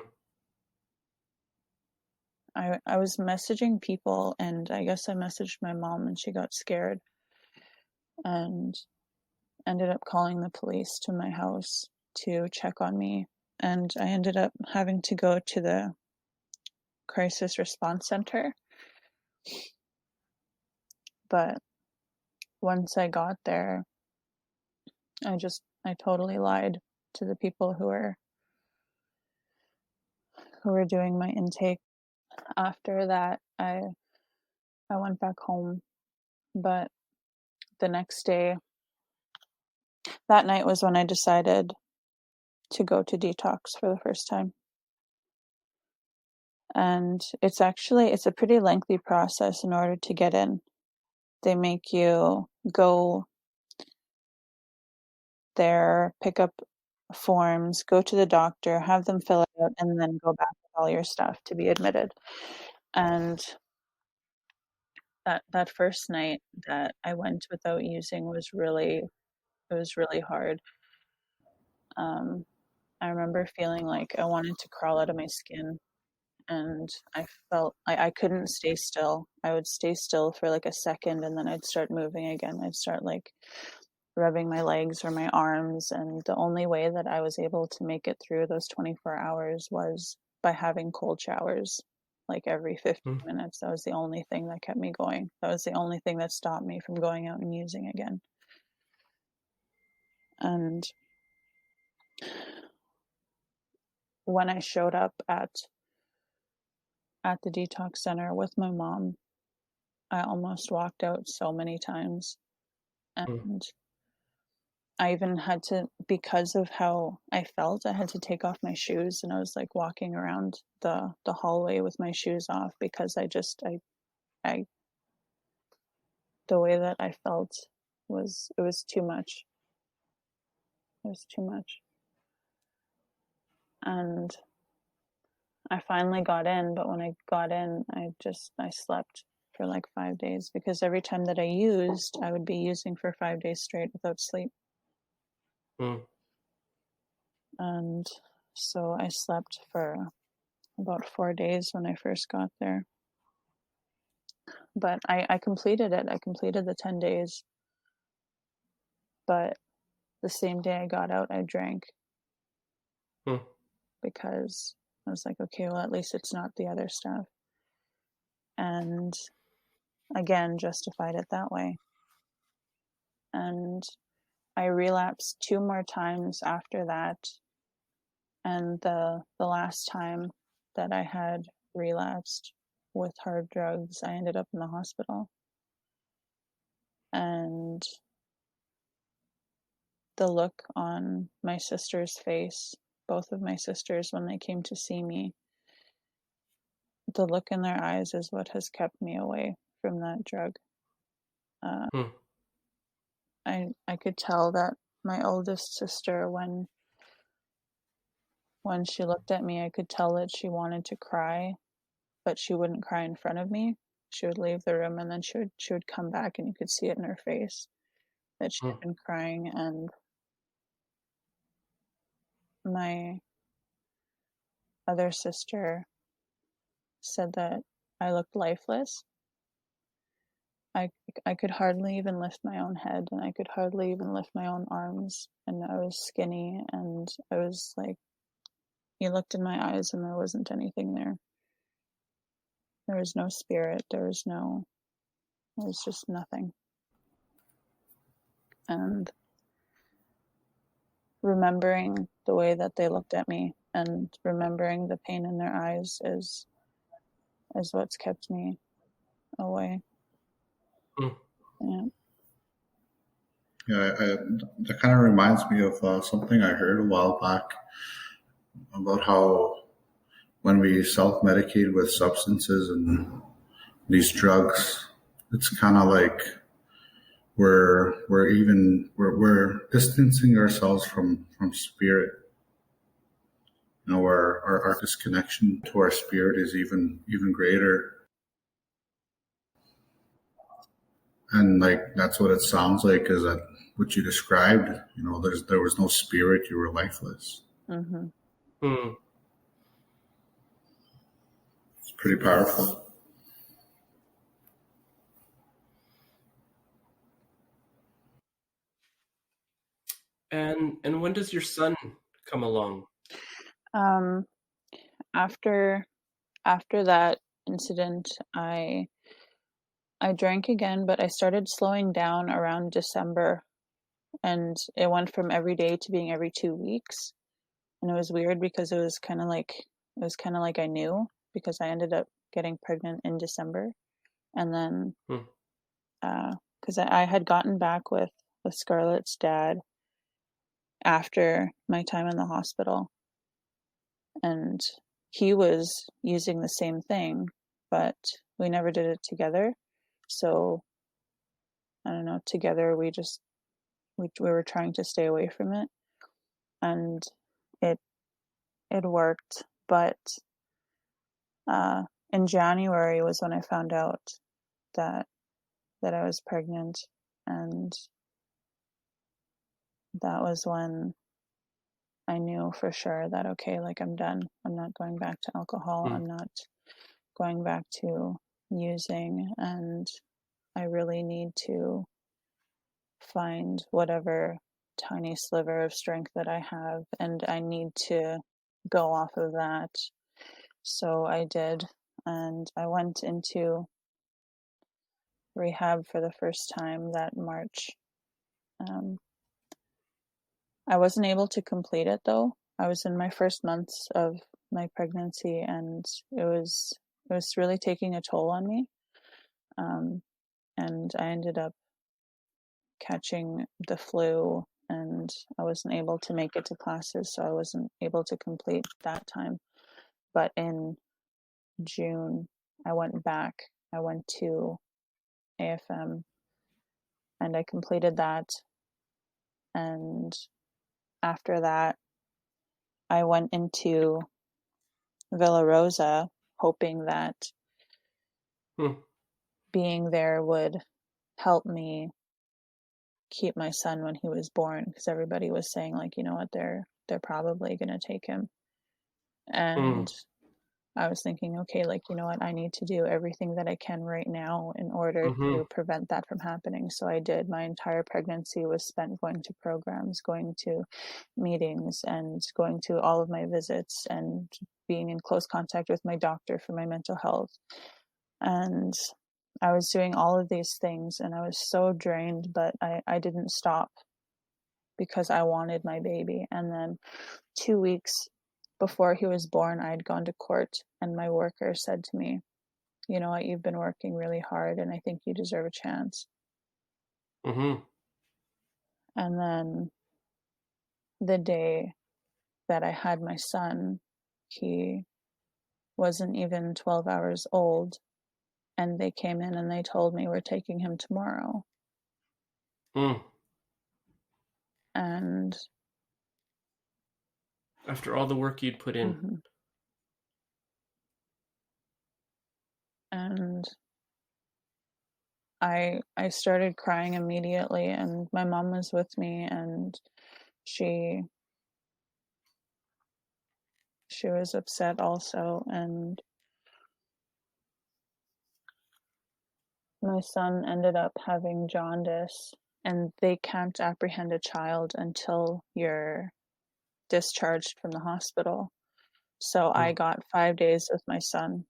I was messaging people, and I guess I messaged my mom, and she got scared and ended up calling the police to my house to check on me. And I ended up having to go to the crisis response center. But once I got there, I totally lied to the people who were doing my intake. After that, I went back home. But the next day, that night was when I decided to go to detox for the first time. And it's a pretty lengthy process in order to get in. They make you go there, pick up forms, go to the doctor, have them fill it out, and then go back with all your stuff to be admitted. And that first night that I went without using was really hard. I remember feeling like I wanted to crawl out of my skin, and I felt I couldn't stay still. I would stay still for like a second, and then I'd start moving again. I'd start like rubbing my legs or my arms, and the only way that I was able to make it through those 24 hours was by having cold showers like every 15 minutes. That was the only thing that kept me going. That was the only thing that stopped me from going out and using again. And when I showed up at the detox center with my mom, I almost walked out so many times. And I even had to, because of how I felt, I had to take off my shoes, and I was like walking around the hallway with my shoes off, because I the way that I felt was too much. It was too much. And I finally got in, but when I got in, I slept for like 5 days, because every time that I used, I would be using for 5 days straight without sleep. And so I slept for about 4 days when I first got there. But I completed it. I completed the 10 days. But the same day I got out, I drank. because I was like, okay, well, at least it's not the other stuff. And again, justified it that way. And I relapsed 2 more times after that. And the last time that I had relapsed with hard drugs, I ended up in the hospital. And the look on my sister's face, both of my sisters, when they came to see me, the look in their eyes is what has kept me away from that drug. I could tell that my oldest sister, when she looked at me, I could tell that she wanted to cry, but she wouldn't cry in front of me. She would leave the room, and then she would come back, and you could see it in her face that she had been crying. And my other sister said that I looked lifeless. I could hardly even lift my own head, and I could hardly even lift my own arms, and I was skinny, and I was like, you looked in my eyes and there wasn't anything there. There was no spirit, there was just nothing. And remembering the way that they looked at me and remembering the pain in their eyes is what's kept me away. Yeah, that kind of reminds me of something I heard a while back about how when we self-medicate with substances and these drugs, it's kind of like we're distancing ourselves from spirit. You know, our disconnection to our spirit is even greater. And like that's what it sounds like, is that what you described, you know, there was no spirit, you were lifeless. Mm-hmm. It's pretty powerful. And when does your son come along? After that incident, I drank again, but I started slowing down around December, and it went from every day to being every 2 weeks. And it was weird because it was kind of like I knew, because I ended up getting pregnant in December. And then because I had gotten back with Scarlett's dad after my time in the hospital, and he was using the same thing, but we never did it together. So I don't know, together we were trying to stay away from it, and it worked. But in January was when I found out that I was pregnant, and that was when I knew for sure that, okay, like, I'm done. I'm not going back to alcohol. I'm not going back to using, and I really need to find whatever tiny sliver of strength that I have, and I need to go off of that. So I did, and I went into rehab for the first time that March. I wasn't able to complete it though. I was in my first months of my pregnancy, and it was really taking a toll on me. And I ended up catching the flu, and I wasn't able to make it to classes, so I wasn't able to complete that time. But in June, I went back. I went to AFM, and I completed that. And after that, I went into Villa Rosa, hoping that being there would help me keep my son when he was born, because everybody was saying, like, you know what, they're probably going to take him. And I was thinking, okay, like, you know what, I need to do everything that I can right now in order Mm-hmm. to prevent that from happening. So I did. My entire pregnancy was spent going to programs, going to meetings, and going to all of my visits, and being in close contact with my doctor for my mental health. And I was doing all of these things, and I was so drained, but I didn't stop because I wanted my baby. And then 2 weeks before he was born, I had gone to court, and my worker said to me, you know what, you've been working really hard, and I think you deserve a chance. Mm-hmm. And then the day that I had my son, he wasn't even 12 hours old, and they came in and they told me, we're taking him tomorrow. Mm. And After all the work you'd put in. mm-hmm. And I started crying immediately, and my mom was with me, and she was upset also. And my son ended up having jaundice, and they can't apprehend a child until you're discharged from the hospital. So I got 5 days with my son.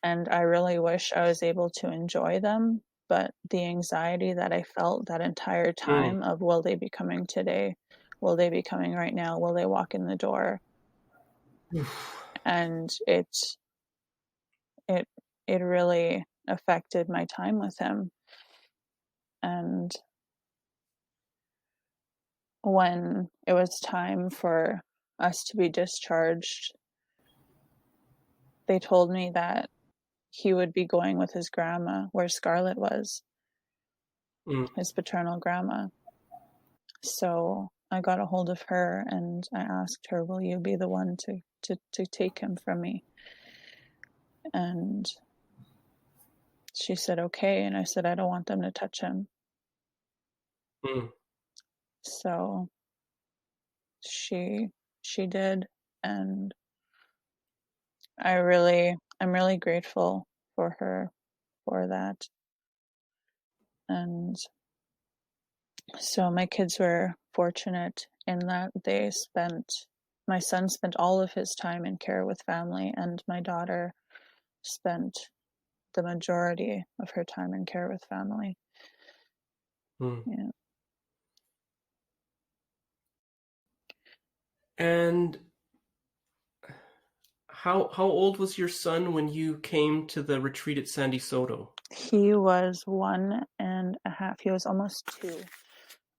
And I really wish I was able to enjoy them, but the anxiety that I felt that entire time of, will they be coming today? Will they be coming right now? Will they walk in the door? And it really affected my time with him. And when it was time for us to be discharged, they told me that he would be going with his grandma, where Scarlett was, his paternal grandma. So I got a hold of her, and I asked her, will you be the one to take him from me? And she said, okay. And I said, I don't want them to touch him. So she did. And I'm really grateful for her for that. And so my kids were fortunate in that my son spent all of his time in care with family, and my daughter spent the majority of her time in care with family. Yeah. And how old was your son when you came to the retreat at Sandy-Saulteaux? He was 1.5. He was almost 2.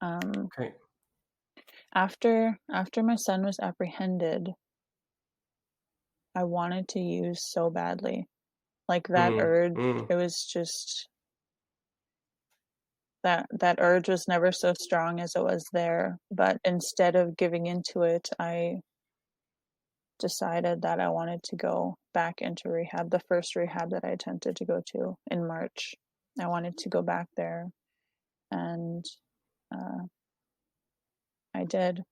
Okay. After my son was apprehended, I wanted to use so badly. Like that urge, it was just that urge was never so strong as it was there. But instead of giving into it, I decided that I wanted to go back into rehab, the first rehab that I attempted to go to in March. I wanted to go back there, and I did. It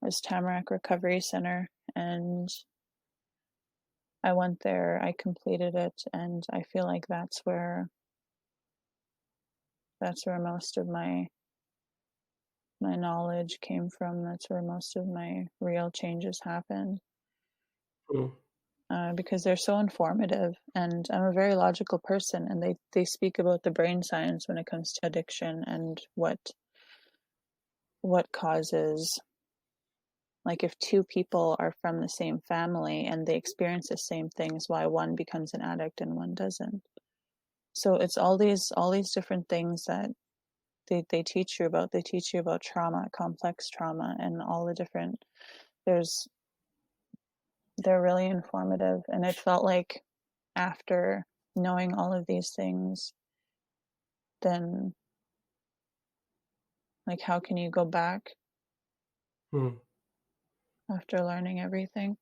was Tamarack Recovery Center, and I went there, I completed it, and I feel like that's where most of my knowledge came from. That's where most of my real changes happened. Because they're so informative, and I'm a very logical person, and they speak about the brain science when it comes to addiction and what causes, like, if 2 people are from the same family and they experience the same things, why one becomes an addict and one doesn't. So it's all these different things that they teach you about. They teach you about trauma, complex trauma, and all the different, they're really informative. And it felt like after knowing all of these things, then, like, how can you go back after learning everything?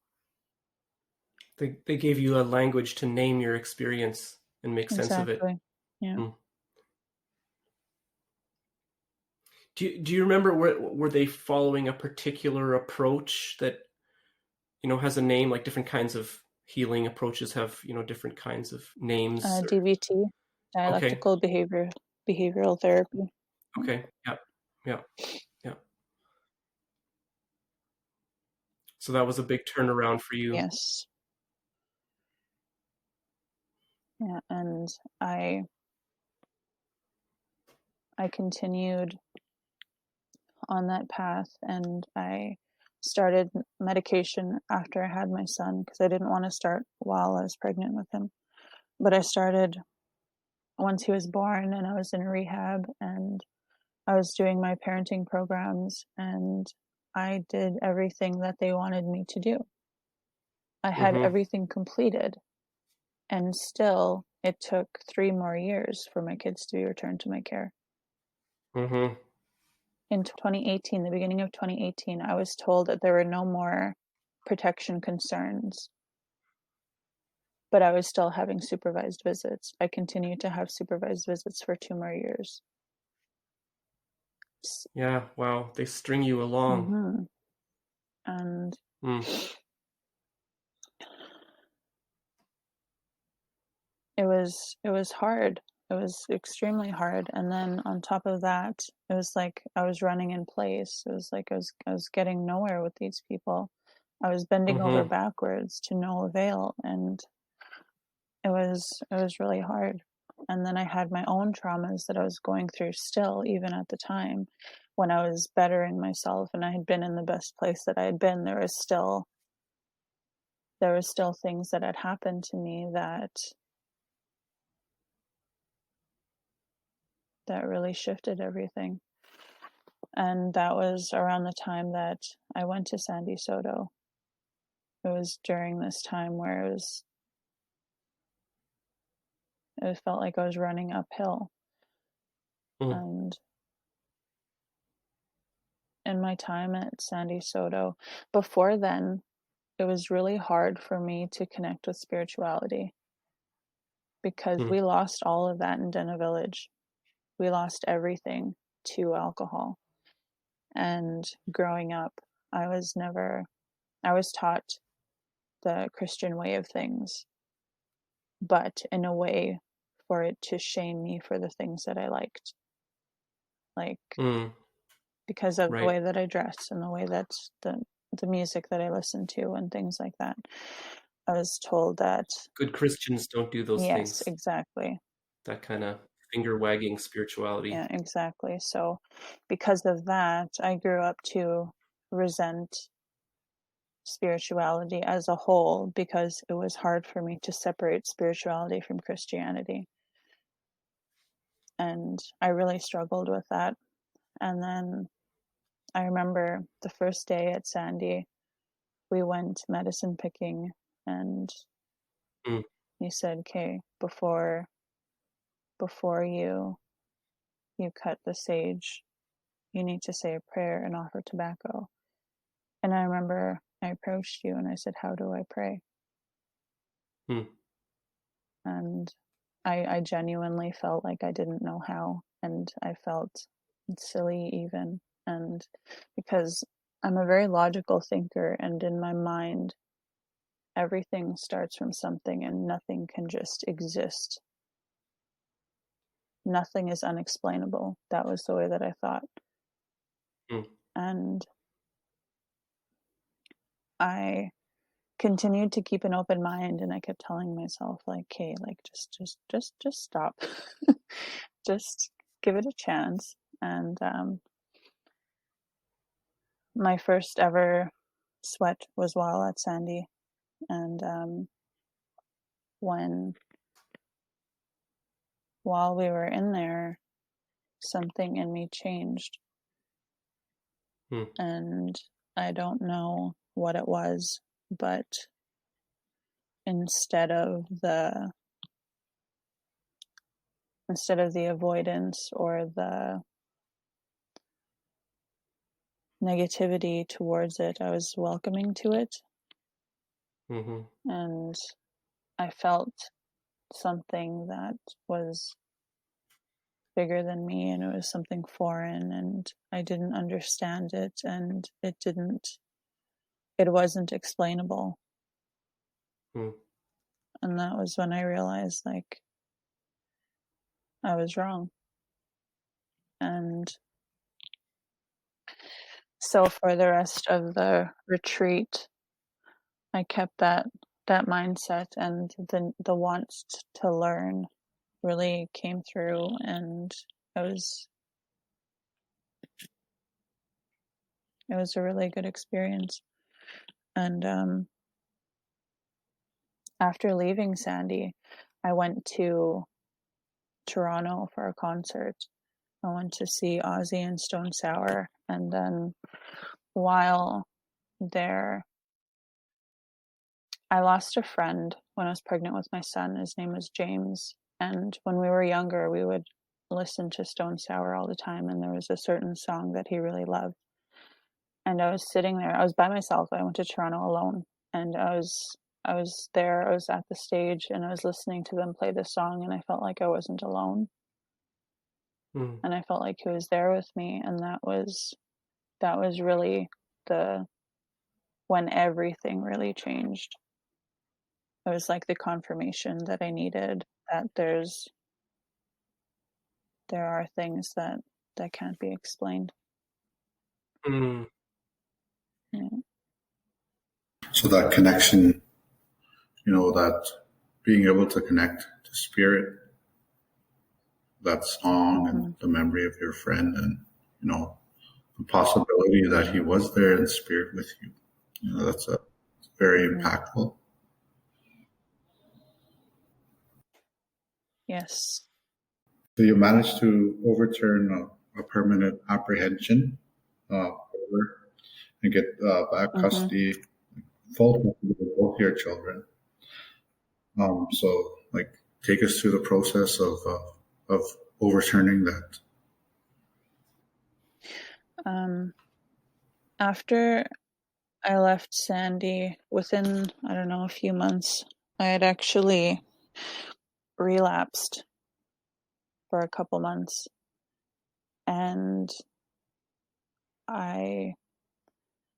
They gave you a language to name your experience and make sense of it. Yeah. Do you remember, were they following a particular approach that has a name, like different kinds of healing approaches have, different kinds of names. DBT, Okay. Dialectical Behavioural Therapy. Okay. Yeah. Yeah. Yeah. So that was a big turnaround for you. Yes. Yeah, and I continued on that path, and I started medication after I had my son because I didn't want to start while I was pregnant with him. But I started once he was born, and I was in rehab, and I was doing my parenting programs, and I did everything that they wanted me to do. I had everything completed, and still it took 3 more years for my kids to be returned to my care. Mm-hmm. In 2018, the beginning of 2018, I was told that there were no more protection concerns, but I was still having supervised visits. I continued to have supervised visits for 2 more years. Yeah, wow, they string you along. Mm-hmm. And it was hard. It was extremely hard. And then on top of that, it was like I was running in place. It was like I was getting nowhere with these people. I was bending over backwards to no avail, and it was really hard. And then I had my own traumas that I was going through still, even at the time when I was bettering myself and I had been in the best place that I had been. There was still things that had happened to me that really shifted everything. And that was around the time that I went to Sandy-Saulteaux. It was during this time where it felt like I was running uphill. And in my time at Sandy-Saulteaux, before then, it was really hard for me to connect with spirituality because we lost all of that in Dene Village. We lost everything to alcohol. And growing up, I was taught the Christian way of things, but in a way for it to shame me for the things that I liked. Like, because of the way that I dress and the way that the music that I listened to and things like that. I was told that good Christians don't do those things. Yes, exactly. That kind of finger-wagging spirituality. Yeah, exactly. So because of that, I grew up to resent spirituality as a whole because it was hard for me to separate spirituality from Christianity. And I really struggled with that. And then I remember the first day at Sandy, we went medicine picking, and he said, "Okay, before you cut the sage, you need to say a prayer and offer tobacco." And I remember I approached you and I said, "How do I pray?" And I genuinely felt like I didn't know how, and I felt silly even. And because I'm a very logical thinker, and in my mind, everything starts from something and nothing can just exist. Nothing is unexplainable. That was the way that I thought. And I continued to keep an open mind, and I kept telling myself, like, "Hey, like, just stop. Just give it a chance." And my first ever sweat was while at Sandy, and while we were in there, something in me changed, and I don't know what it was, but instead of the avoidance or the negativity towards it, I was welcoming to it. And I felt something that was bigger than me, and it was something foreign, and I didn't understand it, and it didn't it wasn't explainable. Hmm. And that was when I realized, like, I was wrong. And so for the rest of the retreat, I kept that mindset, and the wants to learn really came through, and it was a really good experience. And after leaving Sandy, I went to Toronto for a concert. I went to see Ozzy and Stone Sour, and then while there, I lost a friend when I was pregnant with my son. His name was James, and when we were younger, we would listen to Stone Sour all the time, and there was a certain song that he really loved. And I was sitting there. I was by myself. I went to Toronto alone, and I was there. I was at the stage, and I was listening to them play the song, and I felt like I wasn't alone. And I felt like he was there with me, and that was really when everything really changed. It was like the confirmation that I needed, that there are things that can't be explained. Hmm. Yeah. So that connection, that being able to connect to spirit, that song and the memory of your friend, and the possibility that he was there in spirit with you, that's very impactful. Yes. So you managed to overturn a permanent apprehension and get back custody, full custody of both your children. So, like, take us through the process of overturning that. After I left Sandy, within, I don't know, a few months, I had actually relapsed for a couple months, and I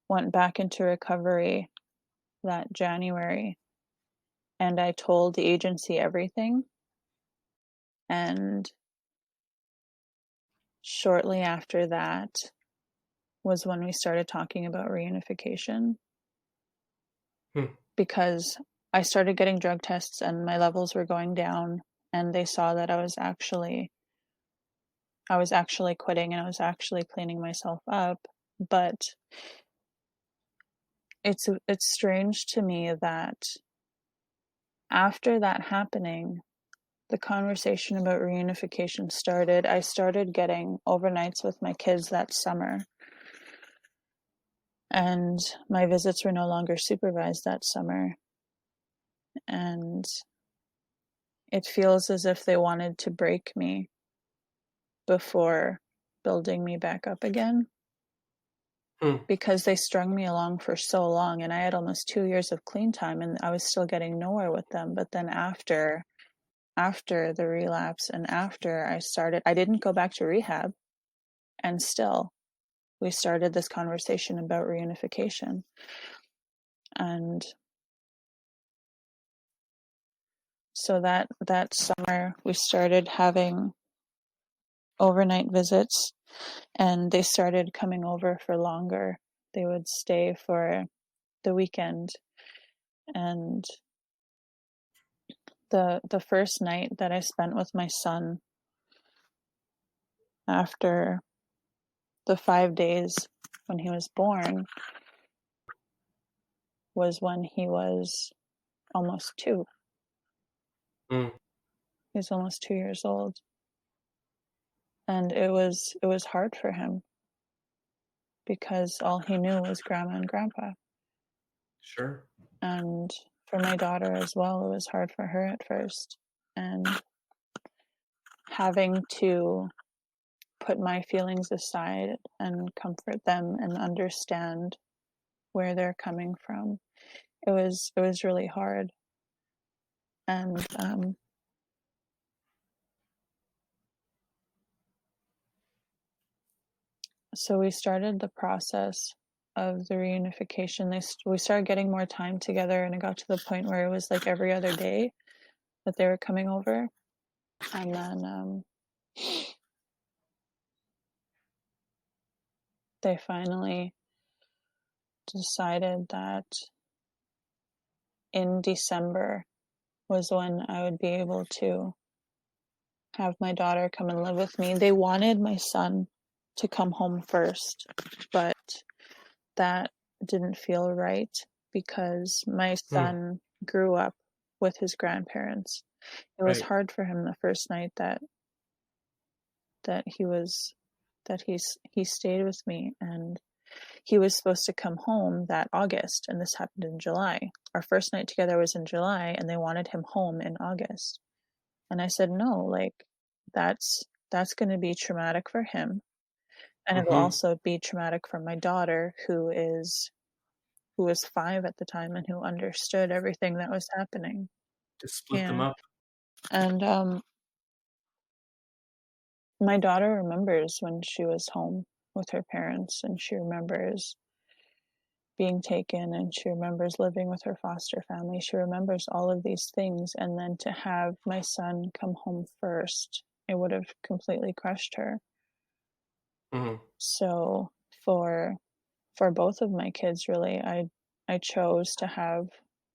went back into recovery that January, and I told the agency everything. And shortly after that was when we started talking about reunification, because I started getting drug tests and my levels were going down, and they saw that I was actually quitting, and I was actually cleaning myself up. But it's strange to me that after that happening, the conversation about reunification started. I started getting overnights with my kids that summer, and my visits were no longer supervised that summer. And it feels as if they wanted to break me before building me back up again, because they strung me along for so long, and I had almost 2 years of clean time, and I was still getting nowhere with them. But then after the relapse, and after I didn't go back to rehab, and still we started this conversation about reunification. And so that summer we started having overnight visits, and they started coming over for longer. They would stay for the weekend. And the first night that I spent with my son after the 5 days when he was born was when he was almost 2. He was almost 2 years old. And it was hard for him, because all he knew was grandma and grandpa. Sure. And for my daughter as well, it was hard for her at first. And having to put my feelings aside and comfort them and understand where they're coming from, it was really hard. And so we started the process of the reunification, we started getting more time together, and it got to the point where it was like every other day that they were coming over. And then they finally decided that in December was when I would be able to have my daughter come and live with me. They wanted my son to come home first, but that didn't feel right because my son grew up with his grandparents. It was hard for him the first night that he stayed with me, and he was supposed to come home that August, and this happened in July. Our first night together was in July, and they wanted him home in August. And I said, no, like that's going to be traumatic for him. And it'll also be traumatic for my daughter, who was 5 at the time and who understood everything that was happening. To split them up. And my daughter remembers when she was home with her parents, and she remembers being taken, and she remembers living with her foster family. She remembers all of these things, and then to have my son come home first, it would have completely crushed her. So for both of my kids, really, I chose to have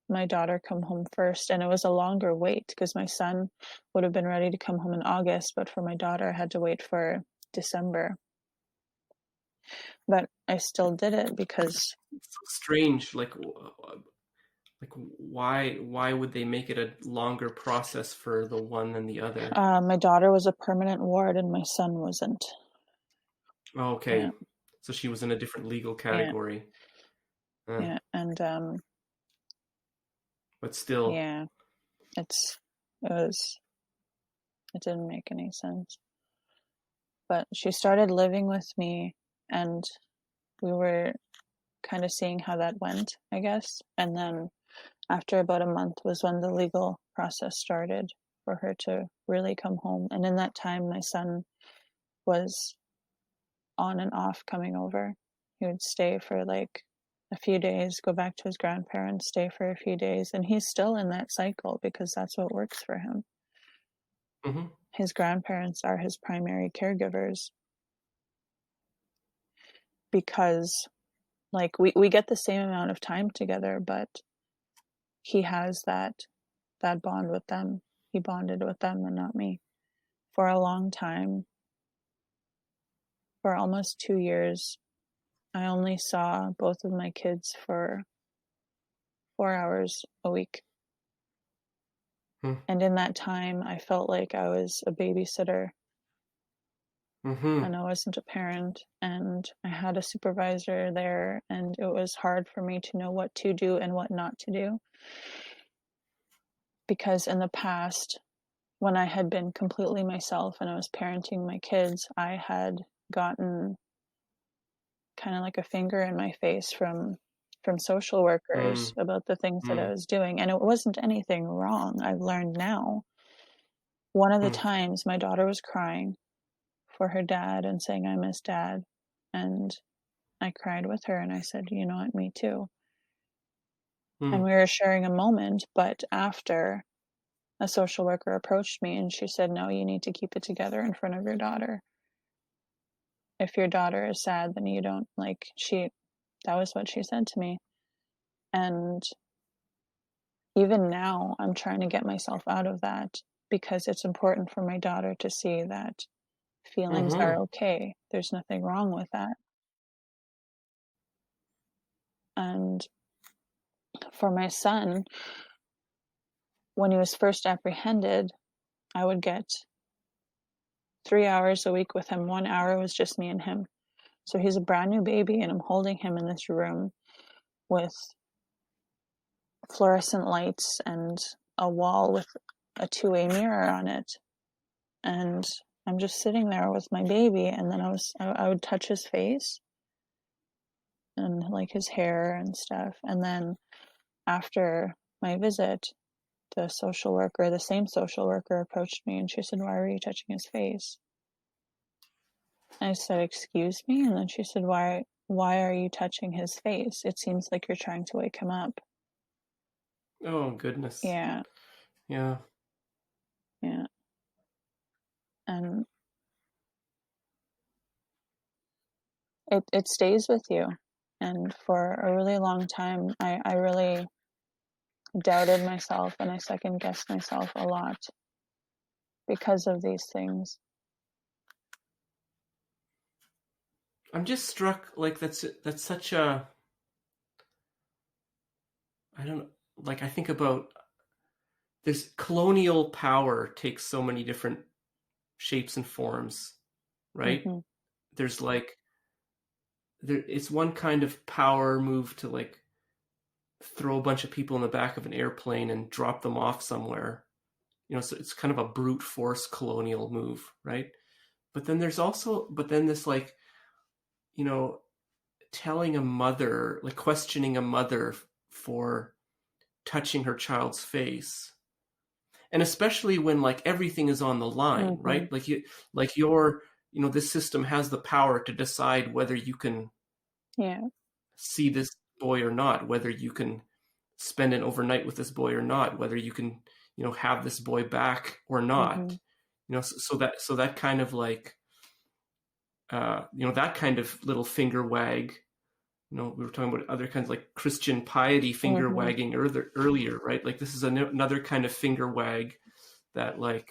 my daughter come home first, and it was a longer wait because my son would have been ready to come home in August, but for my daughter I had to wait for December. But I still did it because it's so strange. Like why would they make it a longer process for the one than the other? My daughter was a permanent ward and my son wasn't. Oh, okay. Yeah. So she was in a different legal category. Yeah, and but still, yeah, it didn't make any sense. But she started living with me, and we were kind of seeing how that went, I guess. And then after about a month was when the legal process started for her to really come home. And in that time, my son was on and off coming over. He would stay for like a few days, go back to his grandparents, stay for a few days, and he's still in that cycle because that's what works for him. His grandparents are his primary caregivers because like we get the same amount of time together, but he has that bond with them. He bonded with them and not me. For a long time, for almost 2 years, I only saw both of my kids for 4 hours a week. And in that time, I felt like I was a babysitter. And I wasn't a parent, and I had a supervisor there, and it was hard for me to know what to do and what not to do. Because in the past, when I had been completely myself and I was parenting my kids, I had gotten kind of like a finger in my face from social workers about the things that I was doing. And it wasn't anything wrong. I've learned now. One of the times my daughter was crying for her dad and saying, I miss dad. And I cried with her and I said, you know what, me too. And we were sharing a moment, but after, a social worker approached me and she said, no, you need to keep it together in front of your daughter. If your daughter is sad, then you don't that was what she said to me. And even now, I'm trying to get myself out of that because it's important for my daughter to see that feelings are okay. There's nothing wrong with that. And for my son, when he was first apprehended, I would get 3 hours a week with him. 1 hour was just me and him. So he's a brand new baby, and I'm holding him in this room with fluorescent lights and a wall with a 2-way mirror on it. And I'm just sitting there with my baby, and then I would touch his face and like his hair and stuff. And then after my visit, the same social worker approached me and she said, why were you touching his face? I said, excuse me? And then she said, why why are you touching his face? It seems like you're trying to wake him up. Oh, goodness. Yeah. Yeah. Yeah. And it stays with you. And for a really long time, I really doubted myself, and I second guessed myself a lot because of these things. I'm just struck, like, that's such a, I don't know, like, I think about, there's colonial power takes so many different shapes and forms, right? Mm-hmm. There's like, it's one kind of power move to like throw a bunch of people in the back of an airplane and drop them off somewhere, so it's kind of a brute force colonial move, right? But then there's also, this like, telling a mother, like questioning a mother for touching her child's face, and especially when like everything is on the line, Mm-hmm. right? This system has the power to decide whether you can see this boy or not, whether you can spend an overnight with this boy or not, whether you can, have this boy back or not. Mm-hmm. So that kind of like, that kind of little finger wag, we were talking about other kinds like Christian piety finger Mm-hmm. wagging earlier, right? Like this is another kind of finger wag that like,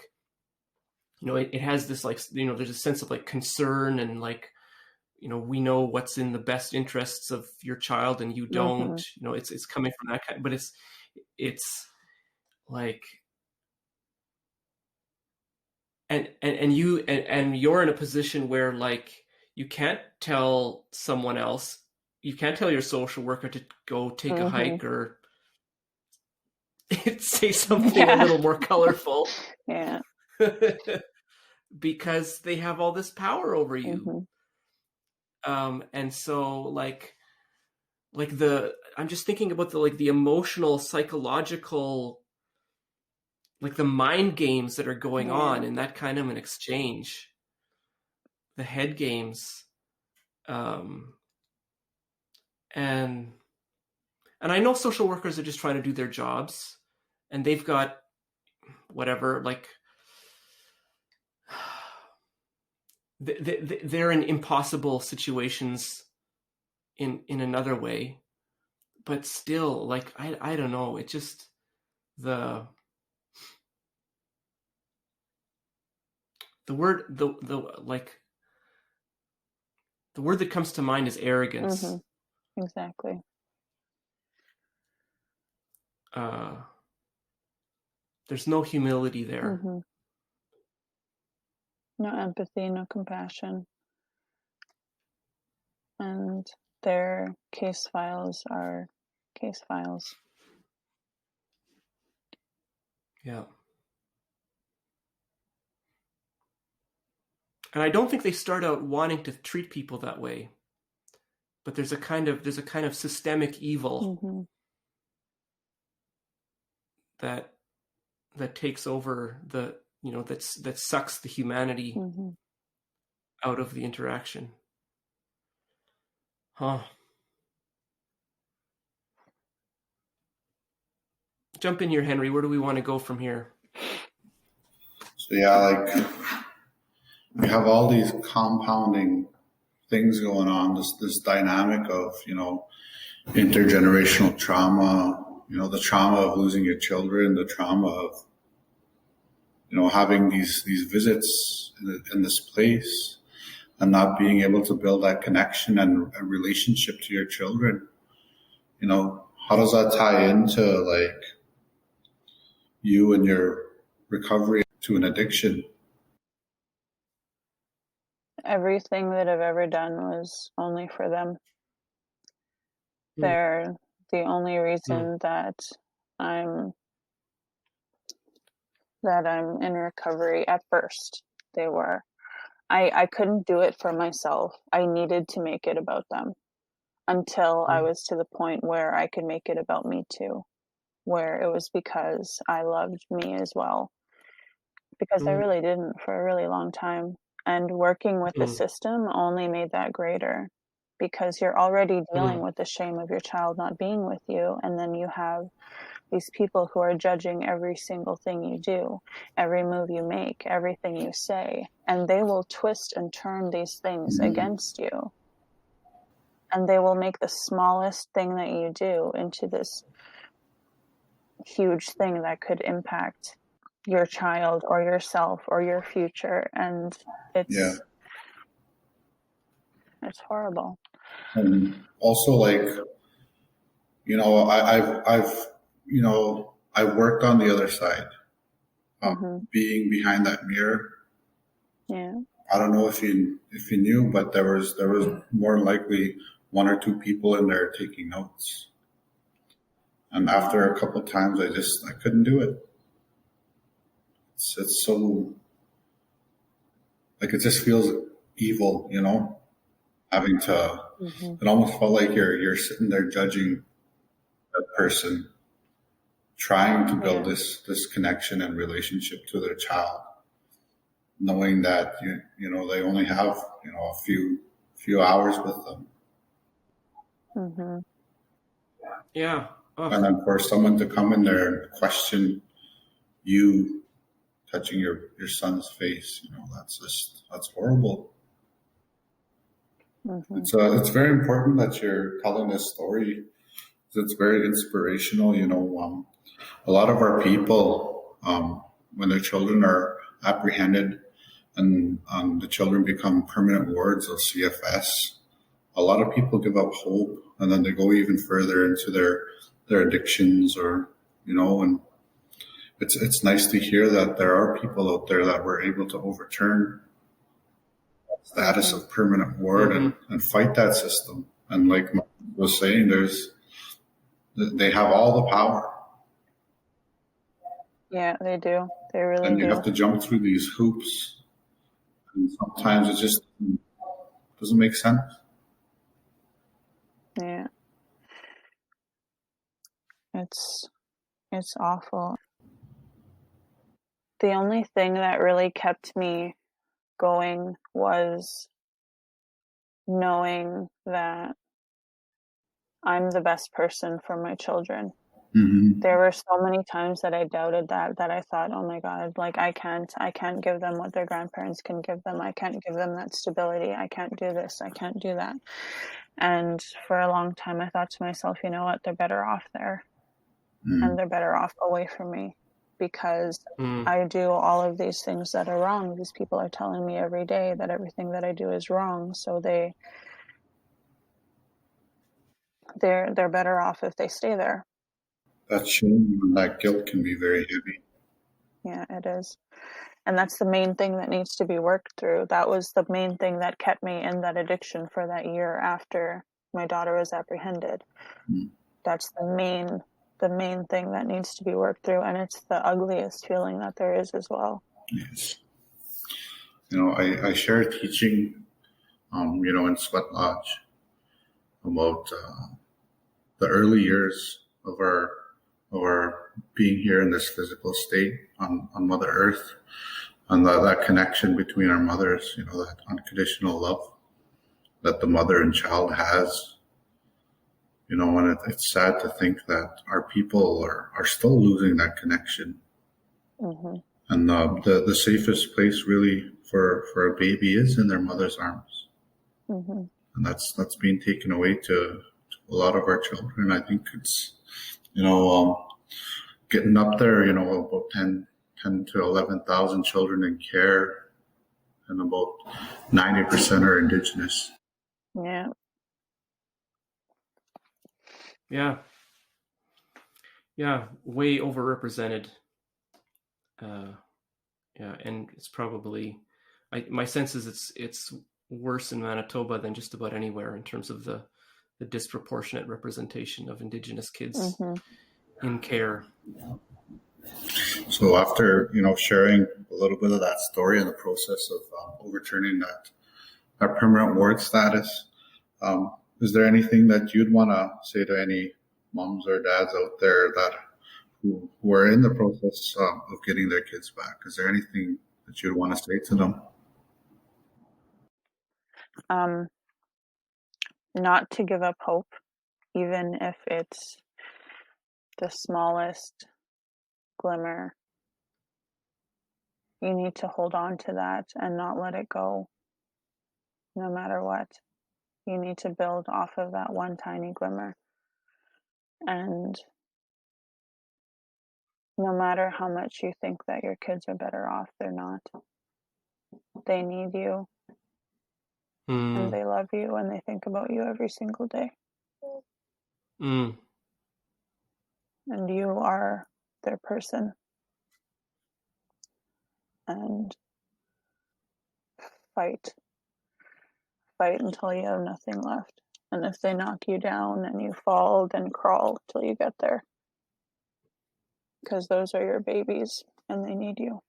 it has this like, there's a sense of like concern and like, we know what's in the best interests of your child and you don't. Mm-hmm. It's coming from that kind, but it's like, and you're in a position where like you can't tell someone else, you can't tell your social worker to go take a hike or say something a little more colorful. Yeah. Because they have all this power over you. Mm-hmm. And so like I'm just thinking about the emotional, psychological, like the mind games that are going on in that kind of an exchange, the head games. And I know social workers are just trying to do their jobs, and they've got whatever, like they're in impossible situations in another way, but still, like I don't know, it just the word the word that comes to mind is arrogance. Mm-hmm. Exactly. There's no humility there. Mm-hmm. No empathy, no compassion. And their case files are case files. Yeah. And I don't think they start out wanting to treat people that way. But there's a kind of systemic evil that takes over the, that sucks the humanity out of the interaction. Huh. Jump in here, Henry. Where do we want to go from here? So yeah, like we have all these compounding things going on, this dynamic of, intergenerational trauma, the trauma of losing your children, the trauma of, having these visits in this place and not being able to build that connection and a relationship to your children. How does that tie into like you and your recovery to an addiction? Everything that I've ever done was only for them. They're the only reason that I'm in recovery. At first, they were. I couldn't do it for myself. I needed to make it about them until I was to the point where I could make it about me too, where it was because I loved me as well. Because I really didn't for a really long time. And working with the system only made that greater. because you're already dealing with the shame of your child not being with you, and then you have these people who are judging every single thing you do, every move you make, everything you say, and they will twist and turn these things against you. And they will make the smallest thing that you do into this huge thing that could impact your child or yourself or your future. And it's horrible. And also, like, you know, I worked on the other side, being behind that mirror. Yeah. I don't know if you knew, but there was more likely one or two people in there taking notes. And after a couple of times, I couldn't do it. It's so, like, it just feels evil, you know, having to. It almost felt like you're sitting there judging that person, trying to build this connection and relationship to their child, knowing that you know they only have a few hours with them. Yeah. And then for someone to come in there and question you touching your son's face, you know, that's horrible. It's very important that you're telling this story. It's very inspirational. You know, a lot of our people, when their children are apprehended and the children become permanent wards of CFS, a lot of people give up hope, and then they go even further into their addictions, or, you know, and it's nice to hear that there are people out there that were able to overturn status of permanent ward and fight that system. And like Mike was saying, they have all the power. Yeah, they do. They really do. And you have to jump through these hoops, and sometimes it just doesn't make sense. Yeah. It's awful. The only thing that really kept me going was knowing that I'm the best person for my children. There were so many times that I doubted that I thought, oh my God, like I can't give them what their grandparents can give them. I can't give them that stability. I can't do this. I can't do that. And for a long time, I thought to myself, you know what, they're better off there. And they're better off away from me, because I do all of these things that are wrong. These people are telling me every day that everything that I do is wrong. So they're better off if they stay there. That shame and that guilt can be very heavy. Yeah, it is. And that's the main thing that needs to be worked through. That was the main thing that kept me in that addiction for that year after my daughter was apprehended. That's the main thing that needs to be worked through, and it's the ugliest feeling that there is as well. Yes. You know, I share a teaching, you know, in Sweat Lodge about the early years of our being here in this physical state on Mother Earth, and that connection between our mothers, you know, that unconditional love that the mother and child has. You know, and it's sad to think that our people are still losing that connection. And the safest place really for a baby is in their mother's arms. And that's being taken away to a lot of our children. I think it's, you know, getting up there, you know, about 10 to 11,000 children in care, and about 90% are Indigenous. Yeah. Yeah, way overrepresented. And it's probably, my sense is it's worse in Manitoba than just about anywhere in terms of the disproportionate representation of Indigenous kids in care. So after, you know, sharing a little bit of that story and the process of overturning that permanent ward status, is there anything that you'd want to say to any moms or dads out there that who are in the process of getting their kids back? Is there anything that you'd want to say to them? not to give up hope, even if it's the smallest glimmer. You need to hold on to that and not let it go, no matter what. You need to build off of that one tiny glimmer. And no matter how much you think that your kids are better off, they're not. They need you. And they love you, and they think about you every single day. And you are their person. And fight until you have nothing left. And if they knock you down and you fall, then crawl till you get there. Because those are your babies, and they need you.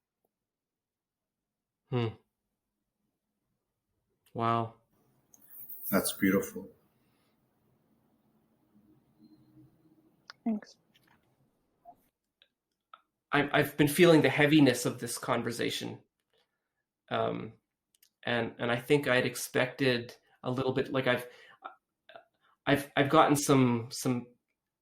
Wow. That's beautiful. Thanks. I've been feeling the heaviness of this conversation. And I think I'd expected a little bit, like I've gotten some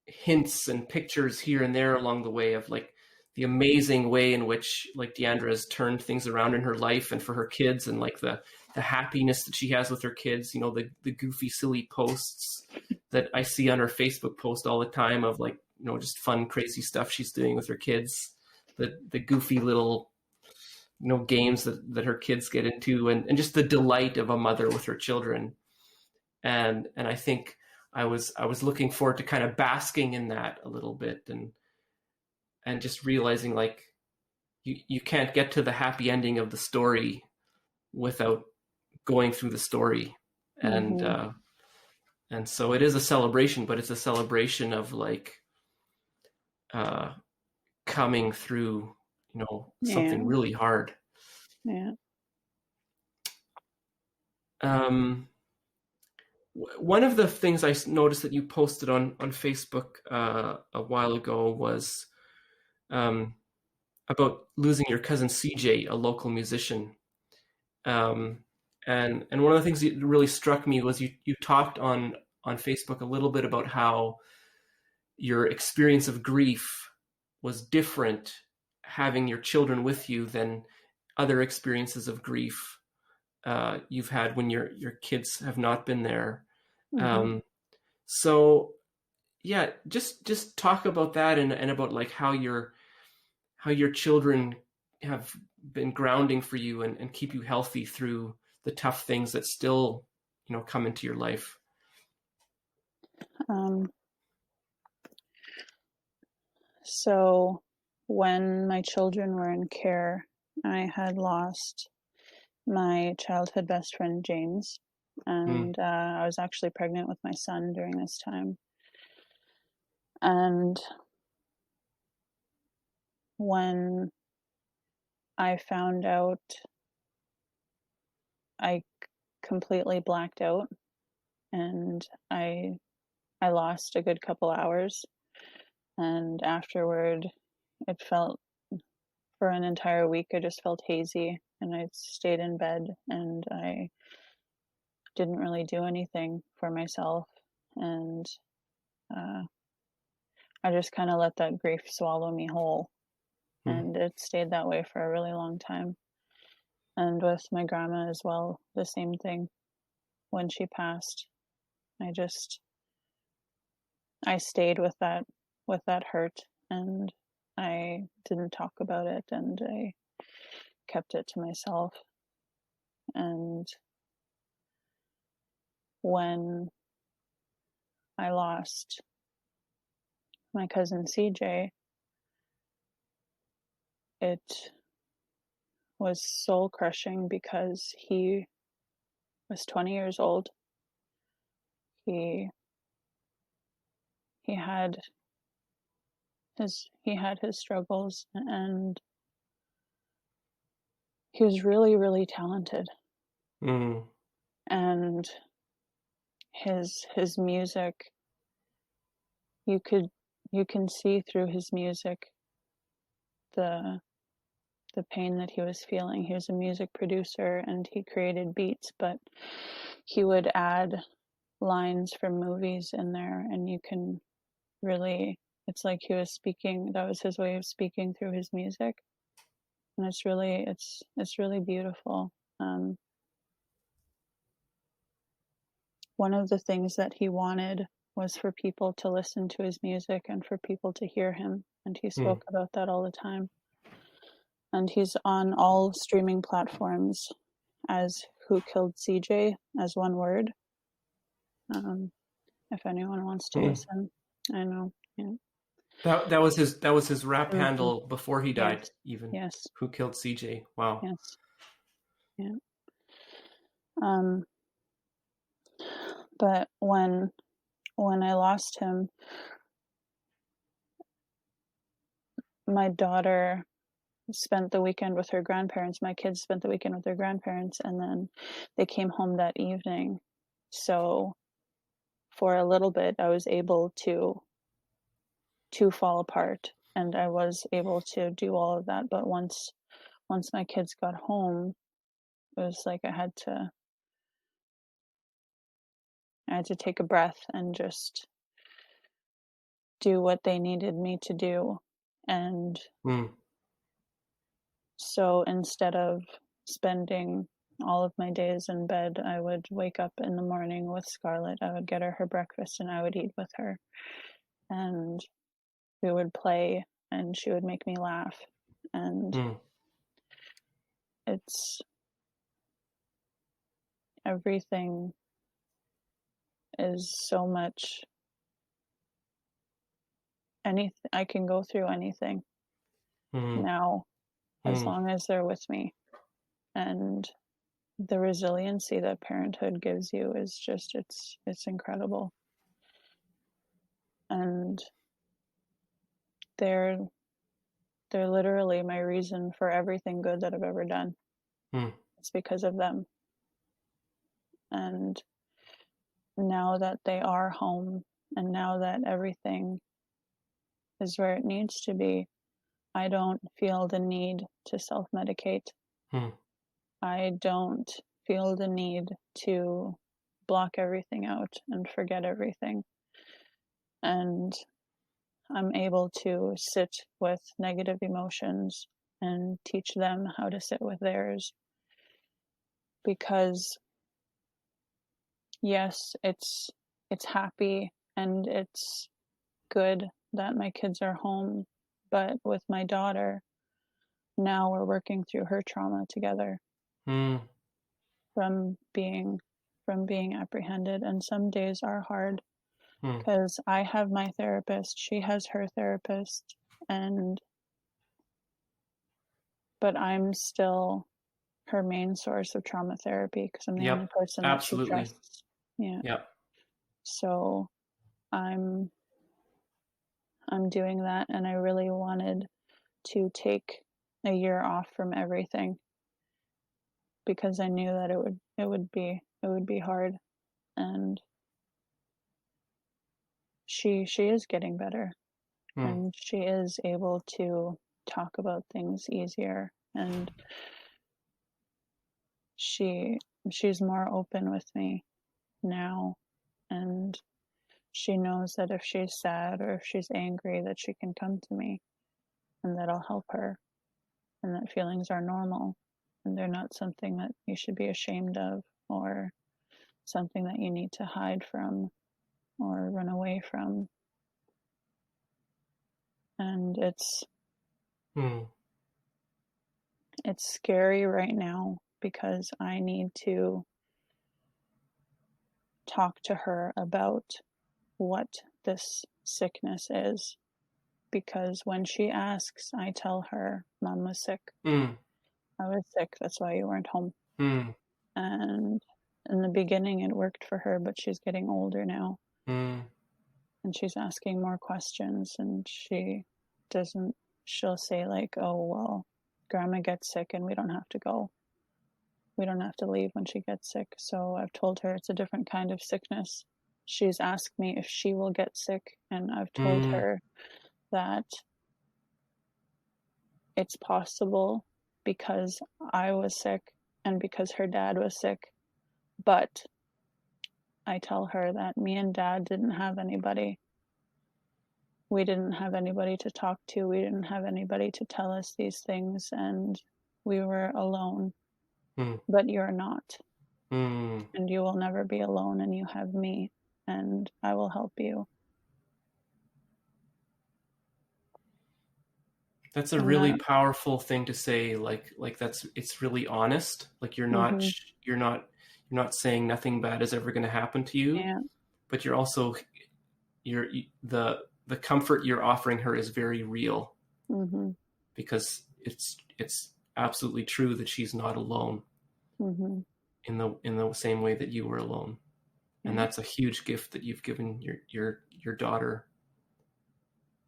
hints and pictures here and there along the way of like the amazing way in which like Diandra has turned things around in her life and for her kids, and like the happiness that she has with her kids, you know, the goofy, silly posts that I see on her Facebook post all the time of like, you know, just fun, crazy stuff she's doing with her kids, the goofy little, you know, games that her kids get into, and just the delight of a mother with her children. And I think I was looking forward to kind of basking in that a little bit, and just realizing like you can't get to the happy ending of the story without going through the story. And so it is a celebration, but it's a celebration of like coming through, you know, something really hard. Yeah. One of the things I noticed that you posted on Facebook a while ago was about losing your cousin CJ, a local musician. And one of the things that really struck me was you talked on Facebook a little bit about how your experience of grief was different having your children with you than other experiences of grief you've had when your kids have not been there. So yeah, just talk about that and about like how your children have been grounding for you and keep you healthy through the tough things that still, you know, come into your life. So when my children were in care, I had lost my childhood best friend, James. And I was actually pregnant with my son during this time. And when I found out, I completely blacked out, and I lost a good couple hours. And afterward, it felt, for an entire week, I just felt hazy, and I stayed in bed, and I didn't really do anything for myself. And I just kind of let that grief swallow me whole. And it stayed that way for a really long time. And with my grandma as well, the same thing. When she passed, I stayed with that hurt, and I didn't talk about it, and I kept it to myself. And when I lost my cousin CJ, it was soul crushing because he was 20 years old. He had his struggles, and he was really, really talented. And his music, you can see through his music the pain that he was feeling. He was a music producer and he created beats, but he would add lines from movies in there, and you can really, it's like he was speaking, that was his way of speaking through his music. And it's really beautiful. One of the things that he wanted was for people to listen to his music and for people to hear him, and he spoke about that all the time. And he's on all streaming platforms as Who Killed CJ, as one word. If anyone wants to listen, I know. Yeah. That was his rap handle before he died. Yes. Even. Yes. Who Killed CJ? Wow. Yes. Yeah. But when I lost him, my daughter spent the weekend with her grandparents. My kids spent the weekend with their grandparents, and then they came home that evening. So for a little bit, I was able to fall apart, and I was able to do all of that. But once my kids got home, it was like I had to take a breath and just do what they needed me to do. And so instead of spending all of my days in bed, I would wake up in the morning with Scarlett. I would get her breakfast and I would eat with her. And we would play and she would make me laugh. And it's everything is so much, anything, I can go through anything now as long as they're with me. And the resiliency that parenthood gives you is just, it's incredible. And they're literally my reason for everything good that I've ever done. It's because of them. And now that they are home, and now that everything is where it needs to be, I don't feel the need to self-medicate. I don't feel the need to block everything out and forget everything. And I'm able to sit with negative emotions and teach them how to sit with theirs. Because yes, it's happy and it's good that my kids are home, but with my daughter, now we're working through her trauma together. From being apprehended, and some days are hard because I have my therapist, she has her therapist, but I'm still her main source of trauma therapy because I'm the only person that she trusts. So I'm doing that, and I really wanted to take a year off from everything because I knew that it would be hard. And she is getting better, and she is able to talk about things easier, and she's more open with me now, and she knows that if she's sad or if she's angry that she can come to me and that I'll help her, and that feelings are normal and they're not something that you should be ashamed of or something that you need to hide from or run away from. And it's scary right now because I need to talk to her about what this sickness is, because when she asks, I tell her, Mom was sick. I was sick, that's why you weren't home. And in the beginning it worked for her, but she's getting older now. And she's asking more questions, and she'll say like, oh, well, Grandma gets sick and we don't have to go. We don't have to leave when she gets sick. So I've told her it's a different kind of sickness. She's asked me if she will get sick, and I've told her that it's possible because I was sick and because her dad was sick, but I tell her that me and Dad didn't have anybody. We didn't have anybody to talk to. We didn't have anybody to tell us these things, and we were alone. But you're not. And you will never be alone, and you have me, and I will help you. That's a really powerful thing to say. Like it's really honest. Like you're not saying nothing bad is ever going to happen to you, but you're also the comfort you're offering her is very real, because it's absolutely true that she's not alone in the same way that you were alone, and that's a huge gift that you've given your daughter.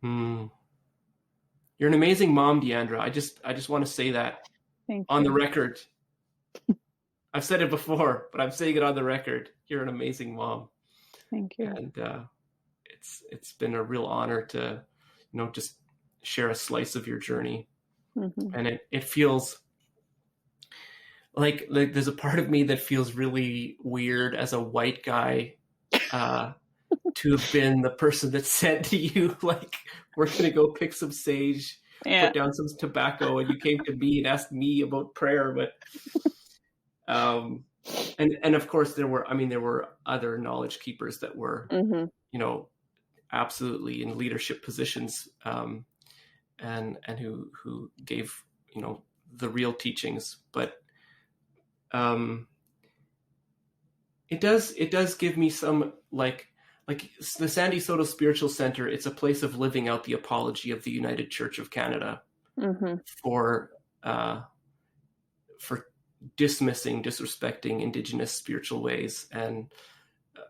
You're an amazing mom, Diandra. I just want to say that on the record. I've said it before, but I'm saying it on the record. You're an amazing mom. Thank you. And it's been a real honor to, just share a slice of your journey. And it feels like there's a part of me that feels really weird as a white guy to have been the person that said to you, like, we're going to go pick some sage, put down some tobacco, and you came to me and asked me about prayer. But, and of course there were other knowledge keepers that were, absolutely in leadership positions, and who gave, the real teachings. But, it does give me some, like the Sandy-Saulteaux Spiritual Centre, it's a place of living out the apology of the United Church of Canada for dismissing, disrespecting Indigenous spiritual ways. And,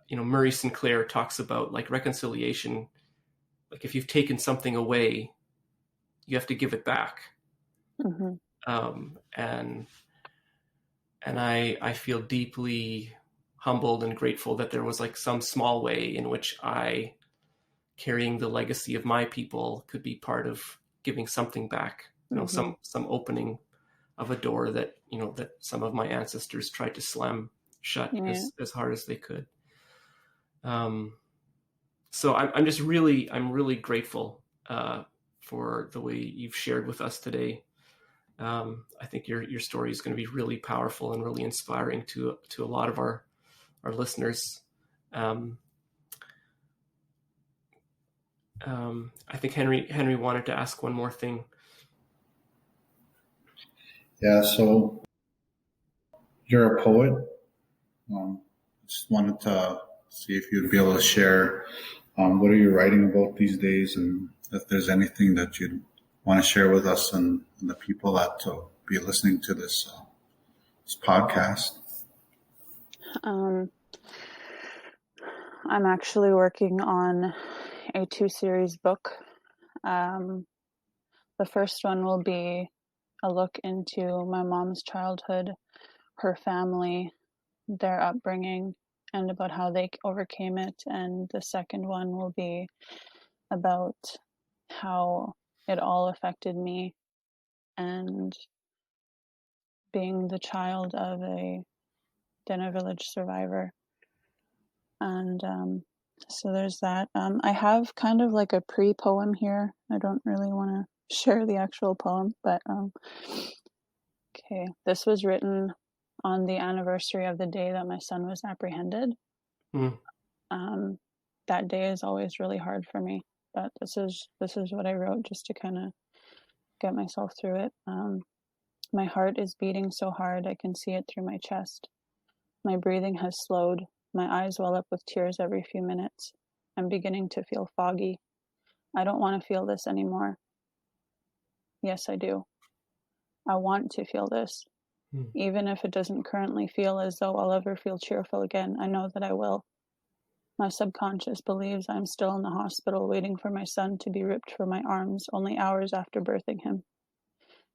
Murray Sinclair talks about like reconciliation. Like if you've taken something away, you have to give it back. And I feel deeply humbled and grateful that there was like some small way in which I, carrying the legacy of my people, could be part of giving something back, some opening of a door that, that some of my ancestors tried to slam shut as hard as they could. So I'm really grateful for the way you've shared with us today. I think your story is going to be really powerful and really inspiring to a lot of our listeners. I think Henry wanted to ask one more thing. Yeah, so you're a poet. Just wanted to see if you'd be able to share what are you writing about these days, and if there's anything that you'd want to share with us and the people that will be listening to this podcast. I'm actually working on a 2-series book. The first one will be a look into my mom's childhood, her family, their upbringing, and about how they overcame it. And the second one will be about how it all affected me, and being the child of a Dene village survivor. And so there's that. I have kind of like a pre-poem here. I don't really want to share the actual poem, but okay. This was written on the anniversary of the day that my son was apprehended. That day is always really hard for me, but this is what I wrote just to kind of get myself through it. My heart is beating so hard I can see it through my chest. My breathing has slowed. My eyes well up with tears every few minutes. I'm beginning to feel foggy. I don't want to feel this anymore. Yes, I do. I want to feel this. Even if it doesn't currently feel as though I'll ever feel cheerful again, I know that I will. My subconscious believes I'm still in the hospital waiting for my son to be ripped from my arms only hours after birthing him.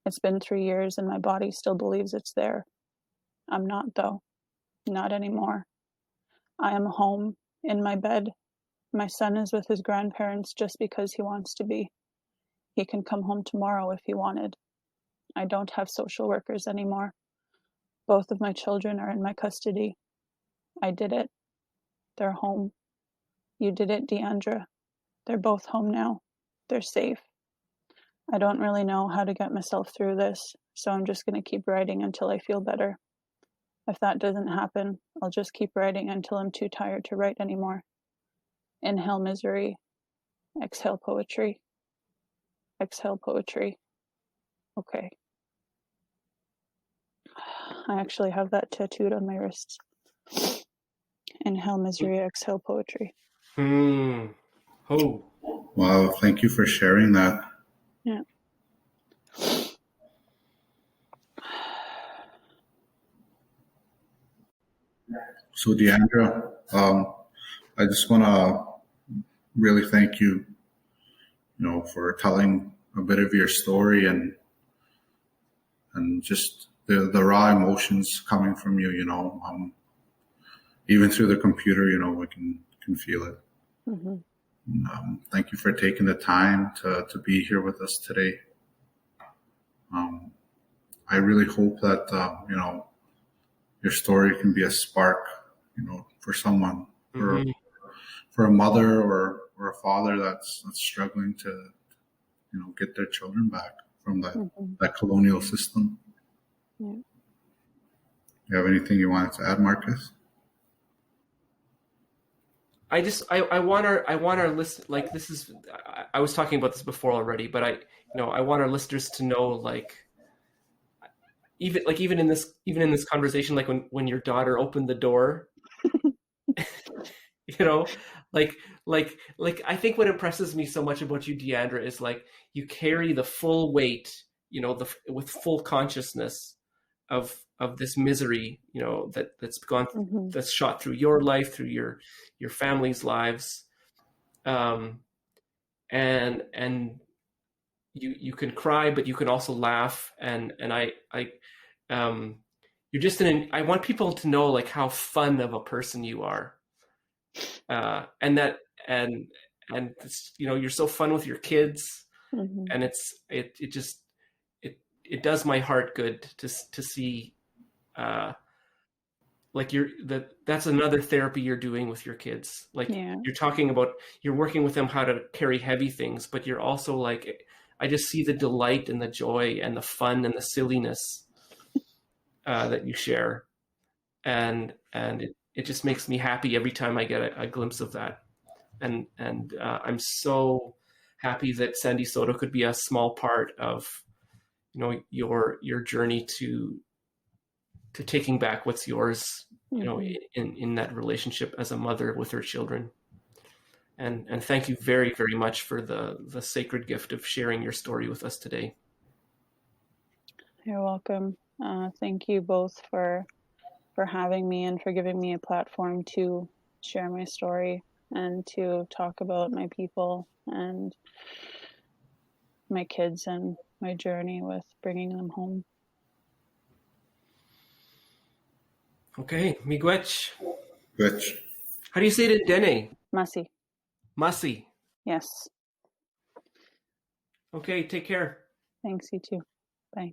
It's been 3 years and my body still believes it's there. I'm not, though. Not anymore. I am home, in my bed. My son is with his grandparents just because he wants to be. He can come home tomorrow if he wanted. I don't have social workers anymore. Both of my children are in my custody. I did it. They're home. You did it, Diandra. They're both home now. They're safe. I don't really know how to get myself through this, so I'm just going to keep writing until I feel better. If that doesn't happen, I'll just keep writing until I'm too tired to write anymore. Inhale misery. Exhale poetry. Exhale poetry. Okay. I actually have that tattooed on my wrists. Inhale misery, exhale poetry. Oh. Wow, thank you for sharing that. Yeah. So Diandra, I just want to really thank you, for telling a bit of your story and just the raw emotions coming from you, even through the computer, we can feel it. Mm-hmm. Thank you for taking the time to be here with us today. I really hope that, your story can be a spark, for someone, for a mother or a father that's struggling to, get their children back from that colonial system. Yeah. You have anything you wanted to add, Marcus? I want our list, like, this is, I was talking about this before already, but I want our listeners to know, like, even in this conversation, like when your daughter opened the door, like I think what impresses me so much about you, Diandra, is like you carry the full weight, with full consciousness of this misery, that's gone, that's shot through your life, through your family's lives, and you can cry, but you can also laugh, and you're just I want people to know, like, how fun of a person you are, and that and it's, you're so fun with your kids, and it does my heart good to see, like, that's another therapy you're doing with your kids. Like, you're talking about, you're working with them how to carry heavy things, but you're also like, I just see the delight and the joy and the fun and the silliness that you share, and it just makes me happy every time I get a glimpse of that, and I'm so happy that Sandy-Saulteaux could be a small part of, your journey to taking back what's yours, in that relationship as a mother with her children. And thank you very, very much for the sacred gift of sharing your story with us today. You're welcome. Thank you both for having me and for giving me a platform to share my story and to talk about my people and my kids and my journey with bringing them home. Okay, miigwech. Which? How do you say it in Dene? Masi. Masi. Yes. Okay, take care. Thanks, you too. Bye.